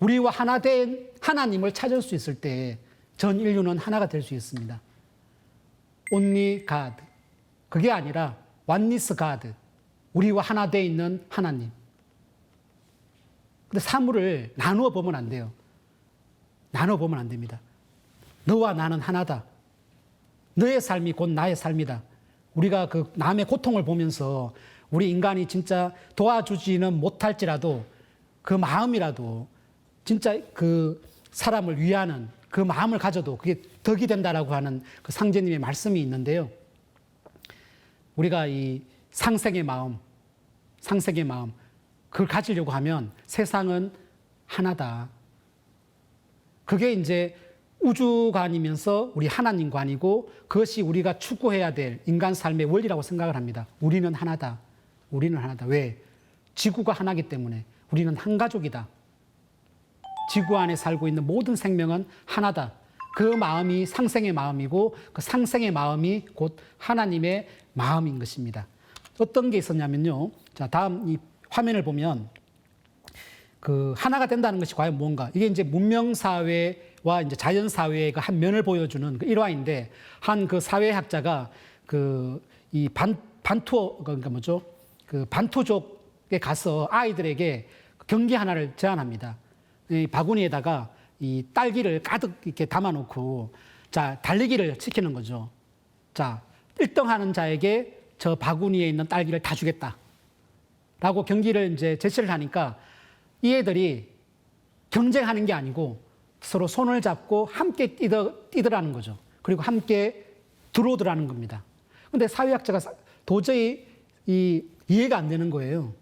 Speaker 1: 우리와 하나 된 하나님을 찾을 수 있을 때 전 인류는 하나가 될 수 있습니다. Only God. 그게 아니라 Oneness God. 우리와 하나 되어 있는 하나님. 근데 사물을 나누어 보면 안 돼요. 나누어 보면 안 됩니다. 너와 나는 하나다. 너의 삶이 곧 나의 삶이다. 우리가 그 남의 고통을 보면서 우리 인간이 진짜 도와주지는 못할지라도 그 마음이라도 진짜 그 사람을 위하는 그 마음을 가져도 그게 덕이 된다라고 하는 그 상제님의 말씀이 있는데요. 우리가 이 상생의 마음, 그걸 가지려고 하면 세상은 하나다. 그게 이제 우주관이면서 우리 하나님관이고 그것이 우리가 추구해야 될 인간 삶의 원리라고 생각을 합니다. 우리는 하나다. 우리는 하나다. 왜? 지구가 하나이기 때문에 우리는 한 가족이다. 지구 안에 살고 있는 모든 생명은 하나다. 그 마음이 상생의 마음이고 그 상생의 마음이 곧 하나님의 마음인 것입니다. 어떤 게 있었냐면요. 자, 다음 이 화면을 보면 그 하나가 된다는 것이 과연 뭔가? 이게 이제 문명사회와 이제 자연사회의 그 한 면을 보여주는 그 일화인데 한 그 사회학자가 그 이 반투어 그러니까 뭐죠? 그 반투족에 가서 아이들에게 경기 하나를 제안합니다. 이 바구니에다가 이 딸기를 가득 이렇게 담아놓고 자 달리기를 시키는 거죠. 자 1등 하는 자에게 저 바구니에 있는 딸기를 다 주겠다라고 경기를 이제 제시를 하니까 이 애들이 경쟁하는 게 아니고 서로 손을 잡고 함께 뛰더라는 거죠. 그리고 함께 들어오더라는 겁니다. 근데 사회학자가 도저히 이해가 안 되는 거예요.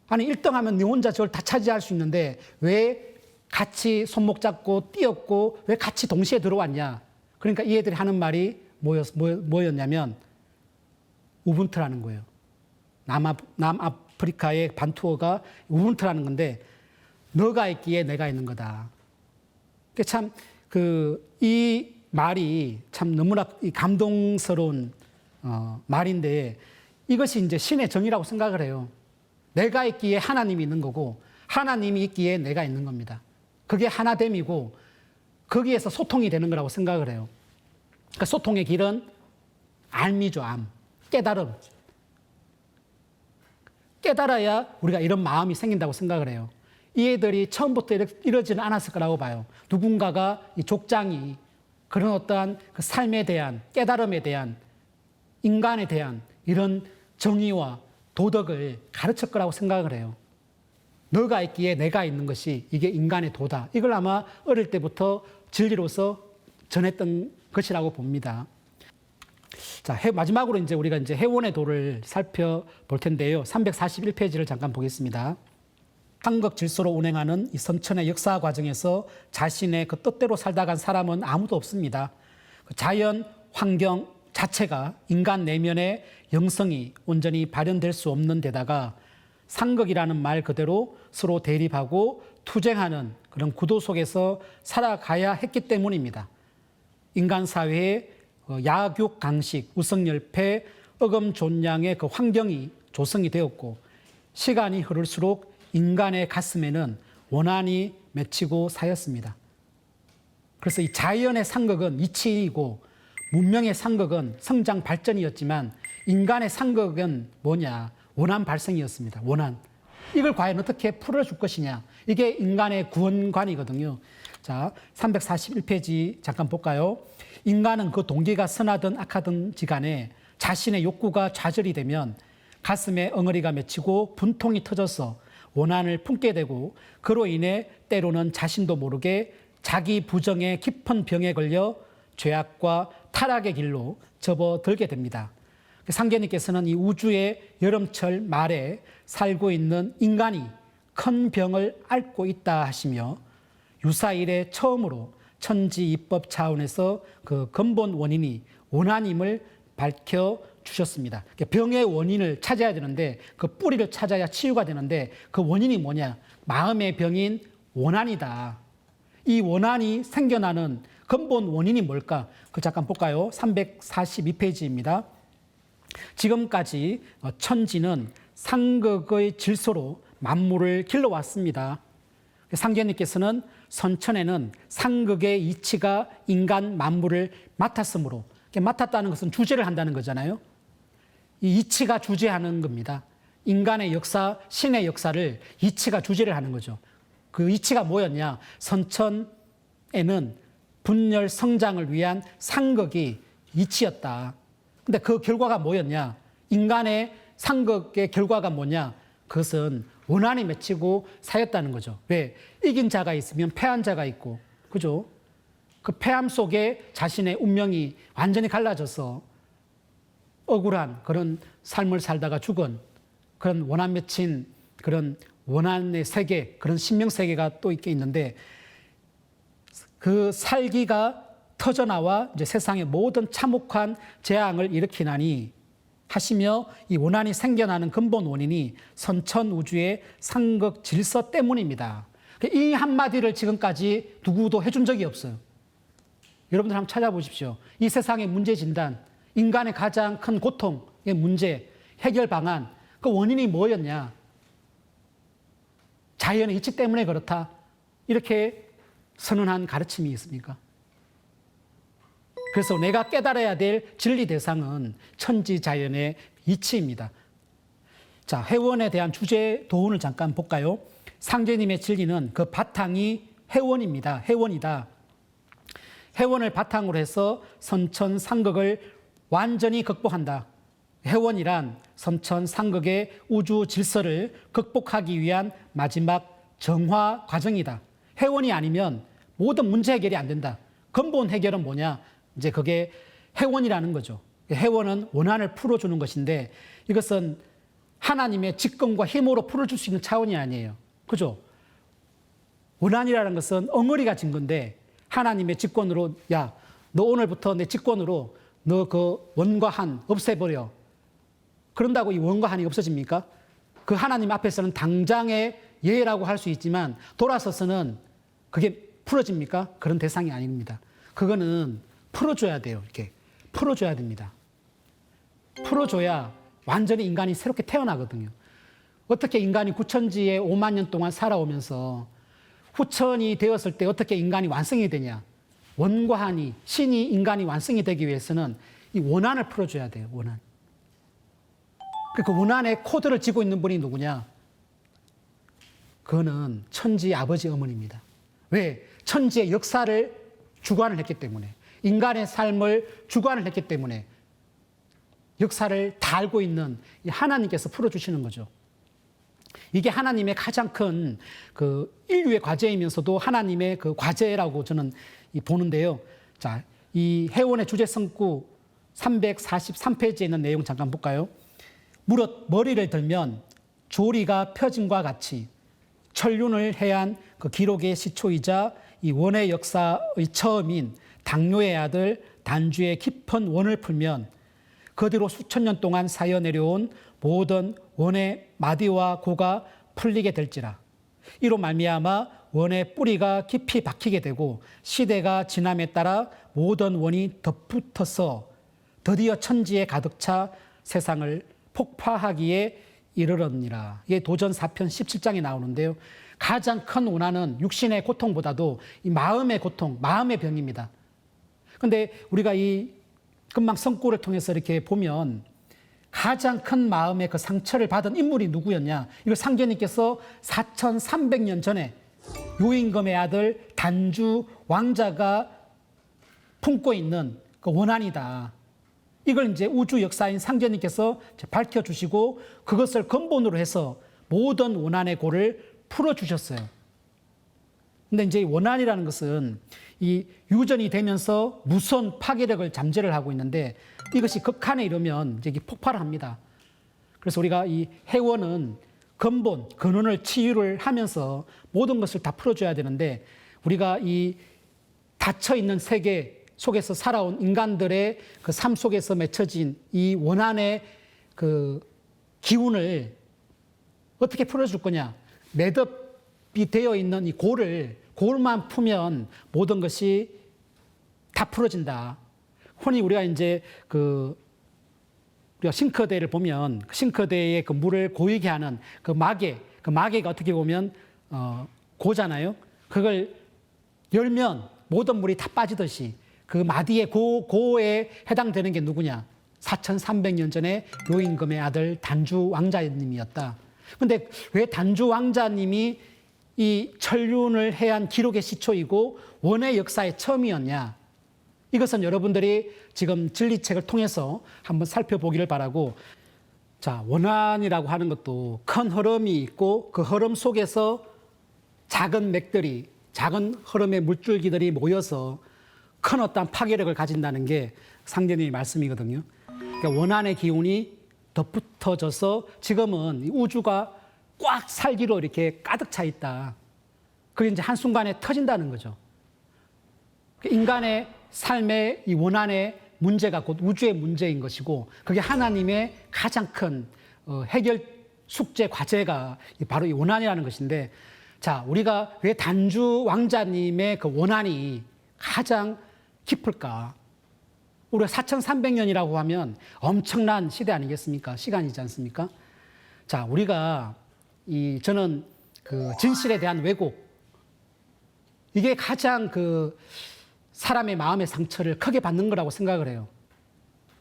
Speaker 1: 아니 1등 하면 네 혼자 저걸 다 차지할 수 있는데 왜 같이 손목 잡고 뛰었고 왜 같이 동시에 들어왔냐. 그러니까 이 애들이 하는 말이 뭐였냐면 우분투라는 거예요. 남아프리카의 반투어가 우분투라는 건데 너가 있기에 내가 있는 거다. 참 이 말이 참 너무나 감동스러운 말인데 이것이 이제 신의 정의라고 생각을 해요. 내가 있기에 하나님이 있는 거고 하나님이 있기에 내가 있는 겁니다. 그게 하나됨이고 거기에서 소통이 되는 거라고 생각을 해요. 그러니까 소통의 길은 암이죠, 암. 깨달음. 깨달아야 우리가 이런 마음이 생긴다고 생각을 해요. 이 애들이 처음부터 이러지는 않았을 거라고 봐요. 누군가가 이 족장이 그런 어떠한 그 삶에 대한 깨달음에 대한 인간에 대한 이런 정의와 도덕을 가르칠 거라고 생각을 해요. 너가 있기에 내가 있는 것이 이게 인간의 도다. 이걸 아마 어릴 때부터 진리로서 전했던 것이라고 봅니다. 자, 마지막으로 이제 우리가 이제 해원의 도를 살펴볼 텐데요. 341페이지를 잠깐 보겠습니다. 상극 질서로 운행하는 이 선천의 역사 과정에서 자신의 그 뜻대로 살다 간 사람은 아무도 없습니다. 자연 환경 자체가 인간 내면의 영성이 온전히 발현될 수 없는 데다가 상극이라는 말 그대로 서로 대립하고 투쟁하는 그런 구도 속에서 살아가야 했기 때문입니다. 인간 사회의 약육 강식, 우성열패, 어금존량의 그 환경이 조성이 되었고 시간이 흐를수록 인간의 가슴에는 원한이 맺히고 사였습니다. 그래서 이 자연의 상극은 이치이고 문명의 상극은 성장 발전이었지만 인간의 상극은 뭐냐? 원한 발생이었습니다. 원한. 이걸 과연 어떻게 풀어줄 것이냐? 이게 인간의 구원관이거든요. 자, 341페이지 잠깐 볼까요? 인간은 그 동기가 선하든 악하든 지간에 자신의 욕구가 좌절이 되면 가슴에 엉어리가 맺히고 분통이 터져서 원한을 품게 되고 그로 인해 때로는 자신도 모르게 자기 부정의 깊은 병에 걸려 죄악과 타락의 길로 접어들게 됩니다. 상계님께서는 이 우주의 여름철 말에 살고 있는 인간이 큰 병을 앓고 있다 하시며 유사 이래 처음으로 천지 입법 차원에서 그 근본 원인이 원한임을 밝혀 주셨습니다. 병의 원인을 찾아야 되는데 그 뿌리를 찾아야 치유가 되는데 그 원인이 뭐냐? 마음의 병인 원한이다. 이 원한이 생겨나는 근본 원인이 뭘까? 그 잠깐 볼까요? 342페이지입니다. 지금까지 천지는 상극의 질서로 만물을 길러왔습니다. 상계님께서는 선천에는 상극의 이치가 인간 만물을 맡았으므로 맡았다는 것은 주재를 한다는 거잖아요. 이 이치가 주재하는 겁니다. 인간의 역사, 신의 역사를 이치가 주재를 하는 거죠. 그 이치가 뭐였냐? 선천에는 분열 성장을 위한 상극이 이치였다. 근데 그 결과가 뭐였냐? 인간의 상극의 결과가 뭐냐? 그것은 원한이 맺히고 사였다는 거죠. 왜? 이긴 자가 있으면 패한 자가 있고, 그죠? 그 패함 속에 자신의 운명이 완전히 갈라져서 억울한 그런 삶을 살다가 죽은 그런 원한 맺힌 그런 원한의 세계, 그런 신명 세계가 또 있는데 그 살기가 터져나와 이제 세상의 모든 참혹한 재앙을 일으키나니 하시며 이 원한이 생겨나는 근본 원인이 선천 우주의 상극 질서 때문입니다. 이 한마디를 지금까지 누구도 해준 적이 없어요. 여러분들 한번 찾아보십시오. 이 세상의 문제 진단, 인간의 가장 큰 고통의 문제, 해결 방안, 그 원인이 뭐였냐? 자연의 이치 때문에 그렇다. 이렇게 선언한 가르침이 있습니까? 그래서 내가 깨달아야 될 진리 대상은 천지 자연의 이치입니다. 자, 해원에 대한 주제 도훈을 잠깐 볼까요? 상제님의 진리는 그 바탕이 해원입니다. 해원이다. 해원을 바탕으로 해서 선천 상극을 완전히 극복한다. 해원이란 선천 상극의 우주 질서를 극복하기 위한 마지막 정화 과정이다. 해원이 아니면 모든 문제 해결이 안 된다. 근본 해결은 뭐냐? 이제 그게 해원이라는 거죠. 해원은 원한을 풀어주는 것인데 이것은 하나님의 직권과 힘으로 풀어줄 수 있는 차원이 아니에요. 그죠? 원한이라는 것은 엉어리가 진 건데 하나님의 직권으로 야, 너 오늘부터 내 직권으로 너 그 원과 한 없애버려. 그런다고 이 원과 한이 없어집니까? 그 하나님 앞에서는 당장의 예라고 할 수 있지만 돌아서서는 그게 풀어집니까? 그런 대상이 아닙니다. 그거는 풀어줘야 돼요. 이렇게 풀어줘야 됩니다. 풀어줘야 완전히 인간이 새롭게 태어나거든요. 어떻게 인간이 구천지에 5만 년 동안 살아오면서 후천이 되었을 때 어떻게 인간이 완성이 되냐? 원과 한이, 신이 인간이 완성이 되기 위해서는 이 원한을 풀어줘야 돼요. 원한. 그 원한의 코드를 쥐고 있는 분이 누구냐? 그거는 천지의 아버지 어머니입니다. 왜? 천지의 역사를 주관을 했기 때문에, 인간의 삶을 주관을 했기 때문에 역사를 다 알고 있는 이 하나님께서 풀어주시는 거죠. 이게 하나님의 가장 큰 그 인류의 과제이면서도 하나님의 그 과제라고 저는 보는데요. 자, 이 해원의 주제 성구 343페이지에 있는 내용 잠깐 볼까요? 무릇 머리를 들면 조리가 펴짐과 같이 천륜을 해한 그 기록의 시초이자 이 원의 역사의 처음인 당뇨의 아들 단주의 깊은 원을 풀면 그 뒤로 수천 년 동안 사여 내려온 모든 원의 마디와 고가 풀리게 될지라. 이로 말미암아 원의 뿌리가 깊이 박히게 되고 시대가 지남에 따라 모든 원이 덧붙어서 드디어 천지에 가득 차 세상을 폭파하기에 이르렀니라. 이게 도전 4편 17장에 나오는데요. 가장 큰 원한은 육신의 고통보다도 이 마음의 고통, 마음의 병입니다. 그런데 우리가 이 금방 성구를 통해서 이렇게 보면 가장 큰 마음의 그 상처를 받은 인물이 누구였냐? 이걸 상제님께서 4300년 전에 요임금의 아들 단주 왕자가 품고 있는 그 원한이다. 이걸 이제 우주 역사인 상제님께서 밝혀주시고 그것을 근본으로 해서 모든 원한의 골을 풀어주셨어요. 근데 이제 원한이라는 것은 이 유전이 되면서 무서운 파괴력을 잠재를 하고 있는데 이것이 극한에 이르면 이제 폭발을 합니다. 그래서 우리가 이 해원은 근본, 근원을 치유를 하면서 모든 것을 다 풀어줘야 되는데 우리가 이 닫혀있는 세계 속에서 살아온 인간들의 그 삶 속에서 맺혀진 이 원한의 그 기운을 어떻게 풀어줄 거냐. 매듭이 되어 있는 이 골만 풀면 모든 것이 다 풀어진다. 흔히 우리가 이제 우리가 싱크대를 보면 싱크대에 그 물을 고이게 하는 그 마개가 어떻게 보면 고잖아요. 그걸 열면 모든 물이 다 빠지듯이 그 마디의 고에 해당되는 게 누구냐? 4300년 전에 요임금의 아들 단주 왕자님이었다. 근데 왜 단주 왕자님이 이 천륜을 해한 기록의 시초이고 원의 역사의 처음이었냐? 이것은 여러분들이 지금 진리책을 통해서 한번 살펴보기를 바라고, 자, 원한이라고 하는 것도 큰 흐름이 있고 그 흐름 속에서 작은 맥들이, 작은 흐름의 물줄기들이 모여서 큰 어떤 파괴력을 가진다는 게 상대님의 말씀이거든요. 그러니까 원한의 기운이 덧붙어져서 지금은 우주가 꽉 살기로 이렇게 가득 차 있다. 그게 이제 한순간에 터진다는 거죠. 인간의 삶의 이 원한의 문제가 곧 우주의 문제인 것이고 그게 하나님의 가장 큰 해결 숙제 과제가 바로 이 원한이라는 것인데, 자, 우리가 왜 단주 왕자님의 그 원한이 가장 깊을까? 우리가 4300년이라고 하면 엄청난 시대 아니겠습니까? 시간이지 않습니까? 자, 우리가 저는 그 진실에 대한 왜곡, 이게 가장 그 사람의 마음의 상처를 크게 받는 거라고 생각을 해요.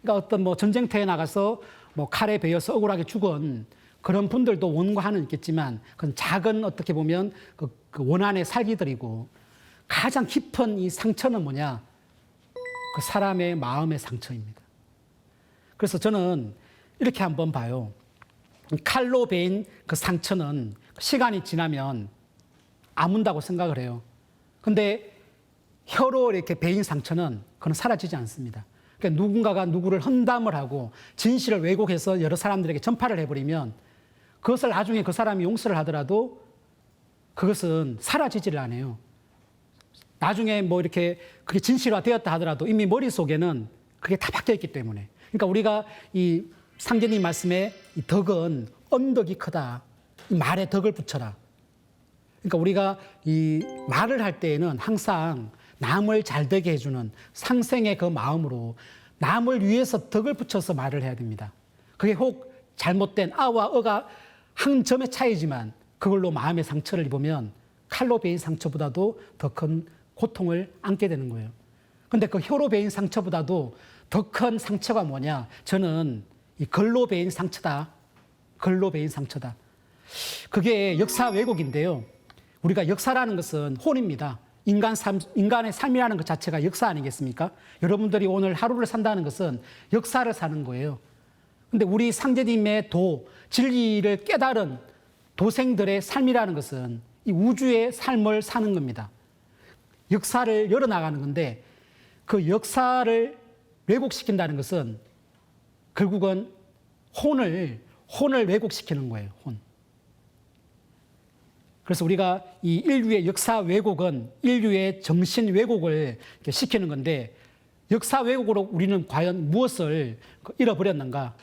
Speaker 1: 그러니까 어떤 뭐 전쟁터에 나가서 뭐 칼에 베여서 억울하게 죽은 그런 분들도 원과 한은 있겠지만 그건 작은 어떻게 보면 그 원한의 살기들이고 가장 깊은 이 상처는 뭐냐? 그 사람의 마음의 상처입니다. 그래서 저는 이렇게 한번 봐요. 칼로 베인 그 상처는 시간이 지나면 아문다고 생각을 해요. 근데 혀로 이렇게 베인 상처는 그건 사라지지 않습니다. 그러니까 누군가가 누구를 험담을 하고 진실을 왜곡해서 여러 사람들에게 전파를 해버리면 그것을 나중에 그 사람이 용서를 하더라도 그것은 사라지지를 않아요. 나중에 뭐 이렇게 그게 진실화되었다 하더라도 이미 머릿속에는 그게 다 박혀 있기 때문에. 그러니까 우리가 이 상제님 말씀에 이 덕은 언덕이 크다. 이 말에 덕을 붙여라. 그러니까 우리가 이 말을 할 때에는 항상 남을 잘 되게 해주는 상생의 그 마음으로 남을 위해서 덕을 붙여서 말을 해야 됩니다. 그게 혹 잘못된 아와 어가 한 점의 차이지만 그걸로 마음의 상처를 입으면 칼로 베인 상처보다도 더 큰 고통을 안게 되는 거예요. 근데 그 혀로 베인 상처보다도 더 큰 상처가 뭐냐? 저는 이 글로 베인 상처다. 글로 베인 상처다. 그게 역사 왜곡인데요. 우리가 역사라는 것은 혼입니다. 인간의 삶이라는 것 자체가 역사 아니겠습니까? 여러분들이 오늘 하루를 산다는 것은 역사를 사는 거예요. 근데 우리 상제님의 진리를 깨달은 도생들의 삶이라는 것은 이 우주의 삶을 사는 겁니다. 역사를 열어나가는 건데 그 역사를 왜곡시킨다는 것은 결국은 혼을 왜곡시키는 거예요. 혼. 그래서 우리가 이 인류의 역사 왜곡은 인류의 정신 왜곡을 시키는 건데 역사 왜곡으로 우리는 과연 무엇을 잃어버렸는가?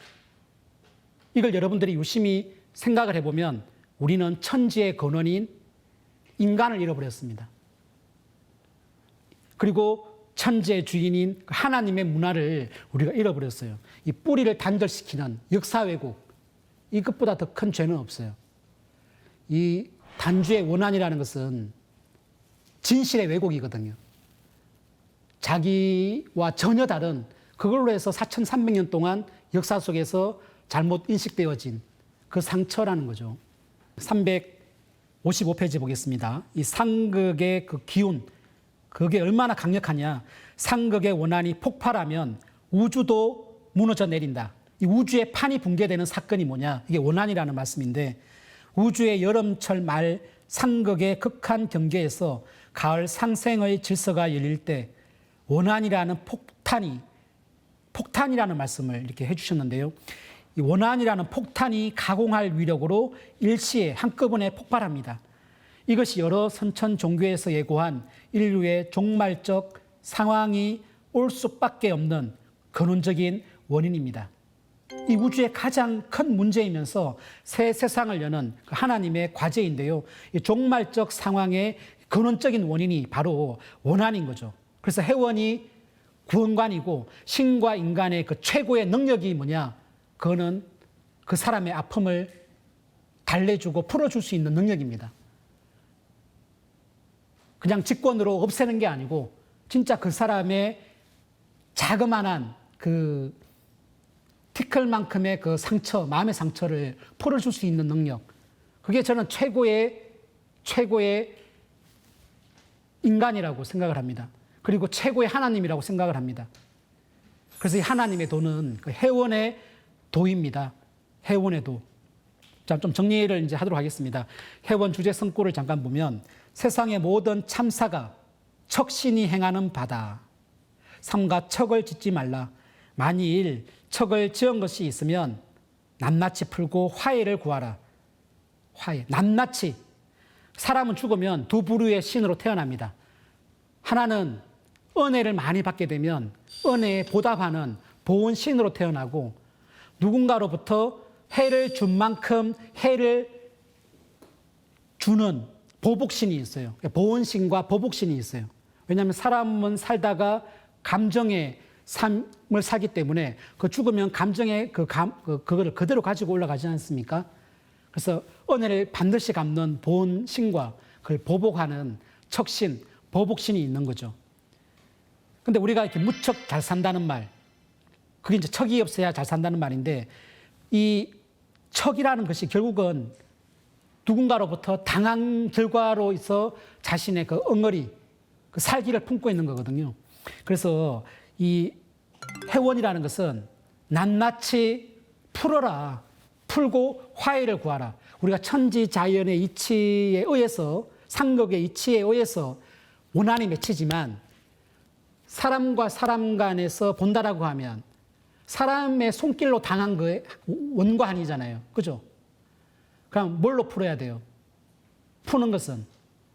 Speaker 1: 이걸 여러분들이 유심히 생각을 해보면 우리는 천지의 근원인 인간을 잃어버렸습니다. 그리고 천지의 주인인 하나님의 문화를 우리가 잃어버렸어요. 이 뿌리를 단절시키는 역사 왜곡, 이것보다 더 큰 죄는 없어요. 이 단주의 원한이라는 것은 진실의 왜곡이거든요. 자기와 전혀 다른 그걸로 해서 4,300년 동안 역사 속에서 잘못 인식되어진 그 상처라는 거죠. 355페이지 보겠습니다. 이 상극의 그 기운, 그게 얼마나 강력하냐. 상극의 원한이 폭발하면 우주도 무너져 내린다. 이 우주의 판이 붕괴되는 사건이 뭐냐. 이게 원한이라는 말씀인데 우주의 여름철 말 상극의 극한 경계에서 가을 상생의 질서가 열릴 때 원한이라는 폭탄이라는 말씀을 이렇게 해주셨는데요. 이 원한이라는 폭탄이 가공할 위력으로 일시에 한꺼번에 폭발합니다. 이것이 여러 선천 종교에서 예고한 인류의 종말적 상황이 올 수밖에 없는 근원적인 원인입니다. 이 우주의 가장 큰 문제이면서 새 세상을 여는 하나님의 과제인데요. 이 종말적 상황의 근원적인 원인이 바로 원한인 거죠. 그래서 해원이 구원관이고 신과 인간의 그 최고의 능력이 뭐냐? 그거는 그 사람의 아픔을 달래주고 풀어줄 수 있는 능력입니다. 그냥 직권으로 없애는 게 아니고 진짜 그 사람의 자그마한 그 티클만큼의 그 상처, 마음의 상처를 풀어줄 수 있는 능력. 그게 저는 최고의 인간이라고 생각을 합니다. 그리고 최고의 하나님이라고 생각을 합니다. 그래서 이 하나님의 도는 그 해원의 도입니다. 해원의 도. 자, 좀 정리를 이제 하도록 하겠습니다. 해원 주제 성구를 잠깐 보면 세상의 모든 참사가 척신이 행하는 바다. 삼가 척을 짓지 말라. 만일 척을 지은 것이 있으면 낱낱이 풀고 화해를 구하라. 화해. 낱낱이. 사람은 죽으면 두 부류의 신으로 태어납니다. 하나는 은혜를 많이 받게 되면 은혜에 보답하는 보은신으로 태어나고 누군가로부터 해를 준 만큼 해를 주는 보복신이 있어요. 보은신과 보복신이 있어요. 왜냐하면 사람은 살다가 감정의 삶을 살기 때문에 그 죽으면 감정의 그거를 그대로 가지고 올라가지 않습니까? 그래서 은혜를 반드시 갚는 보은신과 그걸 보복하는 척신, 보복신이 있는 거죠. 근데 우리가 이렇게 무척 잘 산다는 말, 그게 이제 척이 없어야 잘 산다는 말인데 이 척이라는 것이 결국은 누군가로부터 당한 결과로 있어 자신의 그 엉어리, 그 살기를 품고 있는 거거든요. 그래서 이 해원이라는 것은 낱낱이 풀어라. 풀고 화해를 구하라. 우리가 천지자연의 이치에 의해서 상극의 이치에 의해서 원한이 맺히지만 사람과 사람 간에서 본다라고 하면 사람의 손길로 당한 거에 원과 한이잖아요. 그죠? 그럼 뭘로 풀어야 돼요? 푸는 것은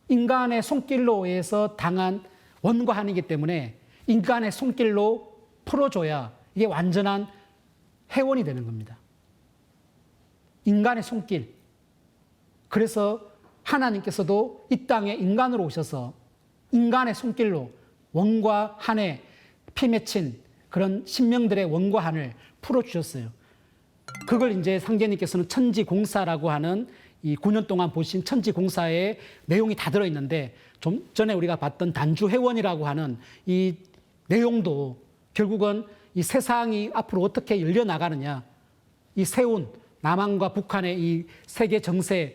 Speaker 1: 인간의 손길로 의해서 당한 원과 한이기 때문에 인간의 손길로 풀어줘야 이게 완전한 회원이 되는 겁니다. 인간의 손길. 그래서 하나님께서도 이 땅에 인간으로 오셔서 인간의 손길로 원과 한의 피 맺힌 그런 신명들의 원과 한을 풀어주셨어요. 그걸 이제 상제님께서는 천지공사라고 하는 이 9년 동안 보신 천지공사의 내용이 다 들어있는데, 좀 전에 우리가 봤던 단주회원이라고 하는 이 내용도 결국은 이 세상이 앞으로 어떻게 열려나가느냐, 이 세운 남한과 북한의 이 세계 정세의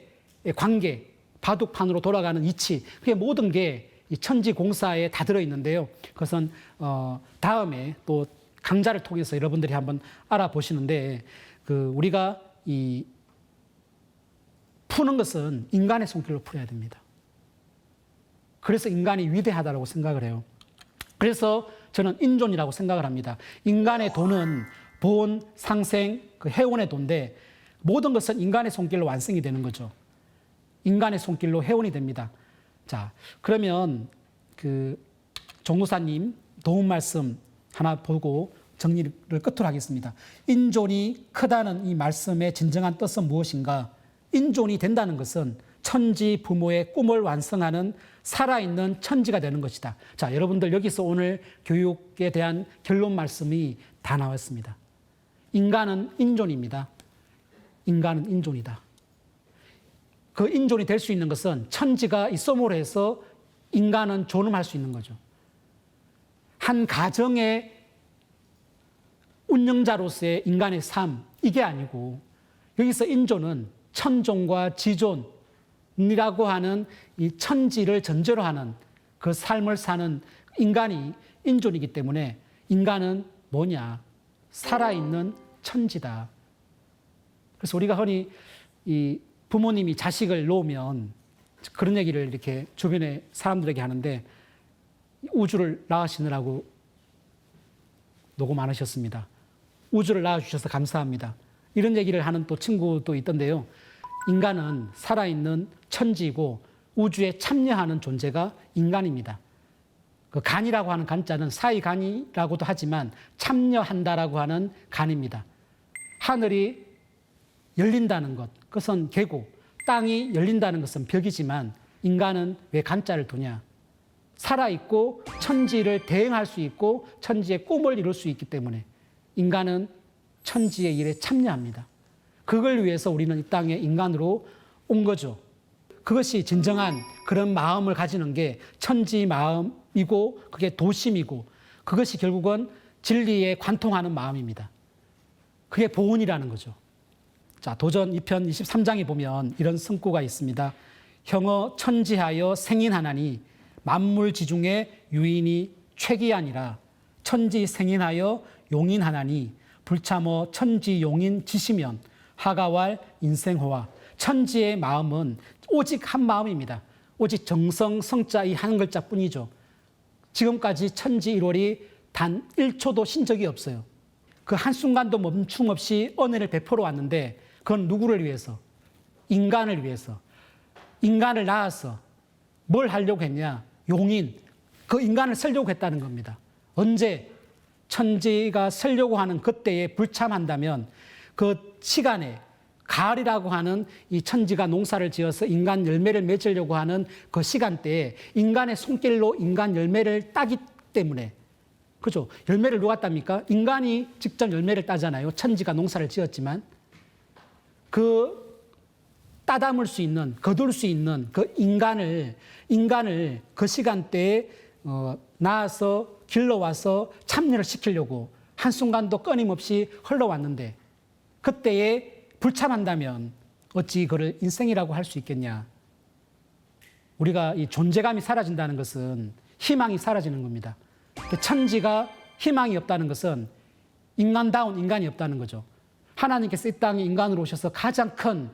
Speaker 1: 관계, 바둑판으로 돌아가는 이치, 그게 모든 게 이 천지공사에 다 들어있는데요. 그것은 다음에 또 강좌를 통해서 여러분들이 한번 알아보시는데, 우리가 이 푸는 것은 인간의 손길로 풀어야 됩니다. 그래서 인간이 위대하다고 생각을 해요. 그래서 저는 인존이라고 생각을 합니다. 인간의 돈은 보온, 상생, 해온의 돈인데 모든 것은 인간의 손길로 완성이 되는 거죠. 인간의 손길로 해온이 됩니다. 자, 그러면 정무사님 도움 말씀 하나 보고 정리를 끝으로 하겠습니다. 인존이 크다는 이 말씀의 진정한 뜻은 무엇인가? 인존이 된다는 것은 천지 부모의 꿈을 완성하는 살아있는 천지가 되는 것이다. 자, 여러분들 여기서 오늘 교육에 대한 결론 말씀이 다 나왔습니다. 인간은 인존입니다. 인간은 인존이다. 그 인존이 될 수 있는 것은 천지가 있음으로 해서 인간은 존엄할 수 있는 거죠. 한 가정의 운영자로서의 인간의 삶, 이게 아니고 여기서 인존은 천존과 지존이라고 하는 이 천지를 전제로 하는 그 삶을 사는 인간이 인존이기 때문에 인간은 뭐냐? 살아있는 천지다. 그래서 우리가 흔히 이 부모님이 자식을 놓으면 그런 얘기를 이렇게 주변에 사람들에게 하는데, 우주를 낳으시느라고 노고 많으셨습니다. 우주를 낳아주셔서 감사합니다. 이런 얘기를 하는 또 친구도 있던데요. 인간은 살아있는 천지이고 우주에 참여하는 존재가 인간입니다. 그 간이라고 하는 간자는 사이간이라고도 하지만 참여한다라고 하는 간입니다. 하늘이 열린다는 것, 그것은 계곡, 땅이 열린다는 것은 벽이지만 인간은 왜 간자를 두냐? 살아있고 천지를 대행할 수 있고 천지의 꿈을 이룰 수 있기 때문에 인간은 천지의 일에 참여합니다. 그걸 위해서 우리는 이 땅에 인간으로 온 거죠. 그것이 진정한 그런 마음을 가지는 게 천지 마음이고 그게 도심이고 그것이 결국은 진리에 관통하는 마음입니다. 그게 보은이라는 거죠. 자, 도전 2편 23장에 보면 이런 승구가 있습니다. 형어 천지하여 생인하나니 만물지중에 유인이 최기하니라. 천지 생인하여 용인하나니 불참어 천지용인 지시면 하가왈 인생호와. 천지의 마음은 오직 한 마음입니다. 오직 정성 성자 이 한 글자뿐이죠. 지금까지 천지 1월이 단 1초도 쉰 적이 없어요. 그 한순간도 멈춤 없이 은혜를 베풀어 왔는데 그건 누구를 위해서? 인간을 위해서. 인간을 낳아서 뭘 하려고 했냐? 용인. 그 인간을 살려고 했다는 겁니다. 언제? 천지가 살려고 하는 그때에 불참한다면 그 시간에 가을이라고 하는 이 천지가 농사를 지어서 인간 열매를 맺으려고 하는 그 시간대에 인간의 손길로 인간 열매를 따기 때문에, 그죠? 열매를 누가 땁니까? 인간이 직접 열매를 따잖아요. 천지가 농사를 지었지만 그 따담을 수 있는, 거둘 수 있는 그 인간을 그 시간대에 낳아서 길러와서 참여를 시키려고 한순간도 끊임없이 흘러왔는데 그때에 불참한다면 어찌 그를 인생이라고 할 수 있겠냐. 우리가 이 존재감이 사라진다는 것은 희망이 사라지는 겁니다. 천지가 희망이 없다는 것은 인간다운 인간이 없다는 거죠. 하나님께서 이 땅에 인간으로 오셔서 가장 큰,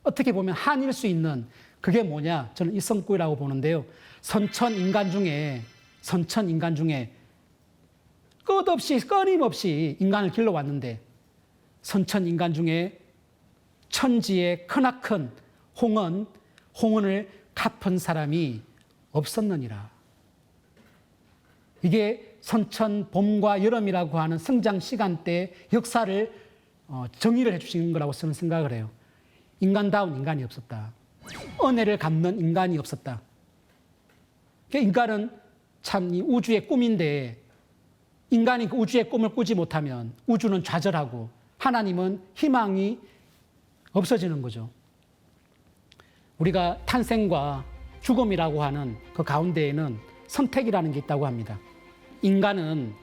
Speaker 1: 어떻게 보면 한일 수 있는 그게 뭐냐? 저는 이 성구라고 보는데요. 선천 인간 중에 끝없이 끊임없이 인간을 길러왔는데 선천 인간 중에 천지의 크나큰 홍은을 갚은 사람이 없었느니라. 이게 선천, 봄과 여름이라고 하는 성장 시간대 역사를 정의를 해주신 거라고 저는 생각을 해요. 인간다운 인간이 없었다. 은혜를 갚는 인간이 없었다. 인간은 참 이 우주의 꿈인데 인간이 그 우주의 꿈을 꾸지 못하면 우주는 좌절하고 하나님은 희망이 없어지는 거죠. 우리가 탄생과 죽음이라고 하는 그 가운데에는 선택이라는 게 있다고 합니다. 인간은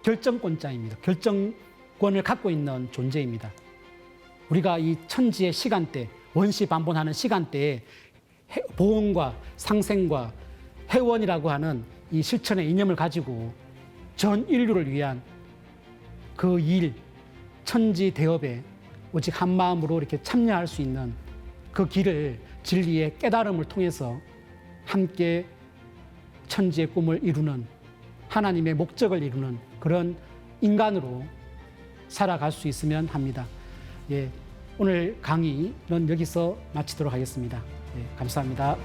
Speaker 1: 결정권자입니다. 결정권을 갖고 있는 존재입니다. 우리가 이 천지의 시간대, 원시 반복하는 시간대에 보온과 상생과 회원이라고 하는 이 실천의 이념을 가지고 전 인류를 위한 그 일, 천지 대업에 오직 한 마음으로 이렇게 참여할 수 있는 그 길을 진리의 깨달음을 통해서 함께 천지의 꿈을 이루는 하나님의 목적을 이루는 그런 인간으로 살아갈 수 있으면 합니다. 예, 오늘 강의는 여기서 마치도록 하겠습니다. 예, 감사합니다.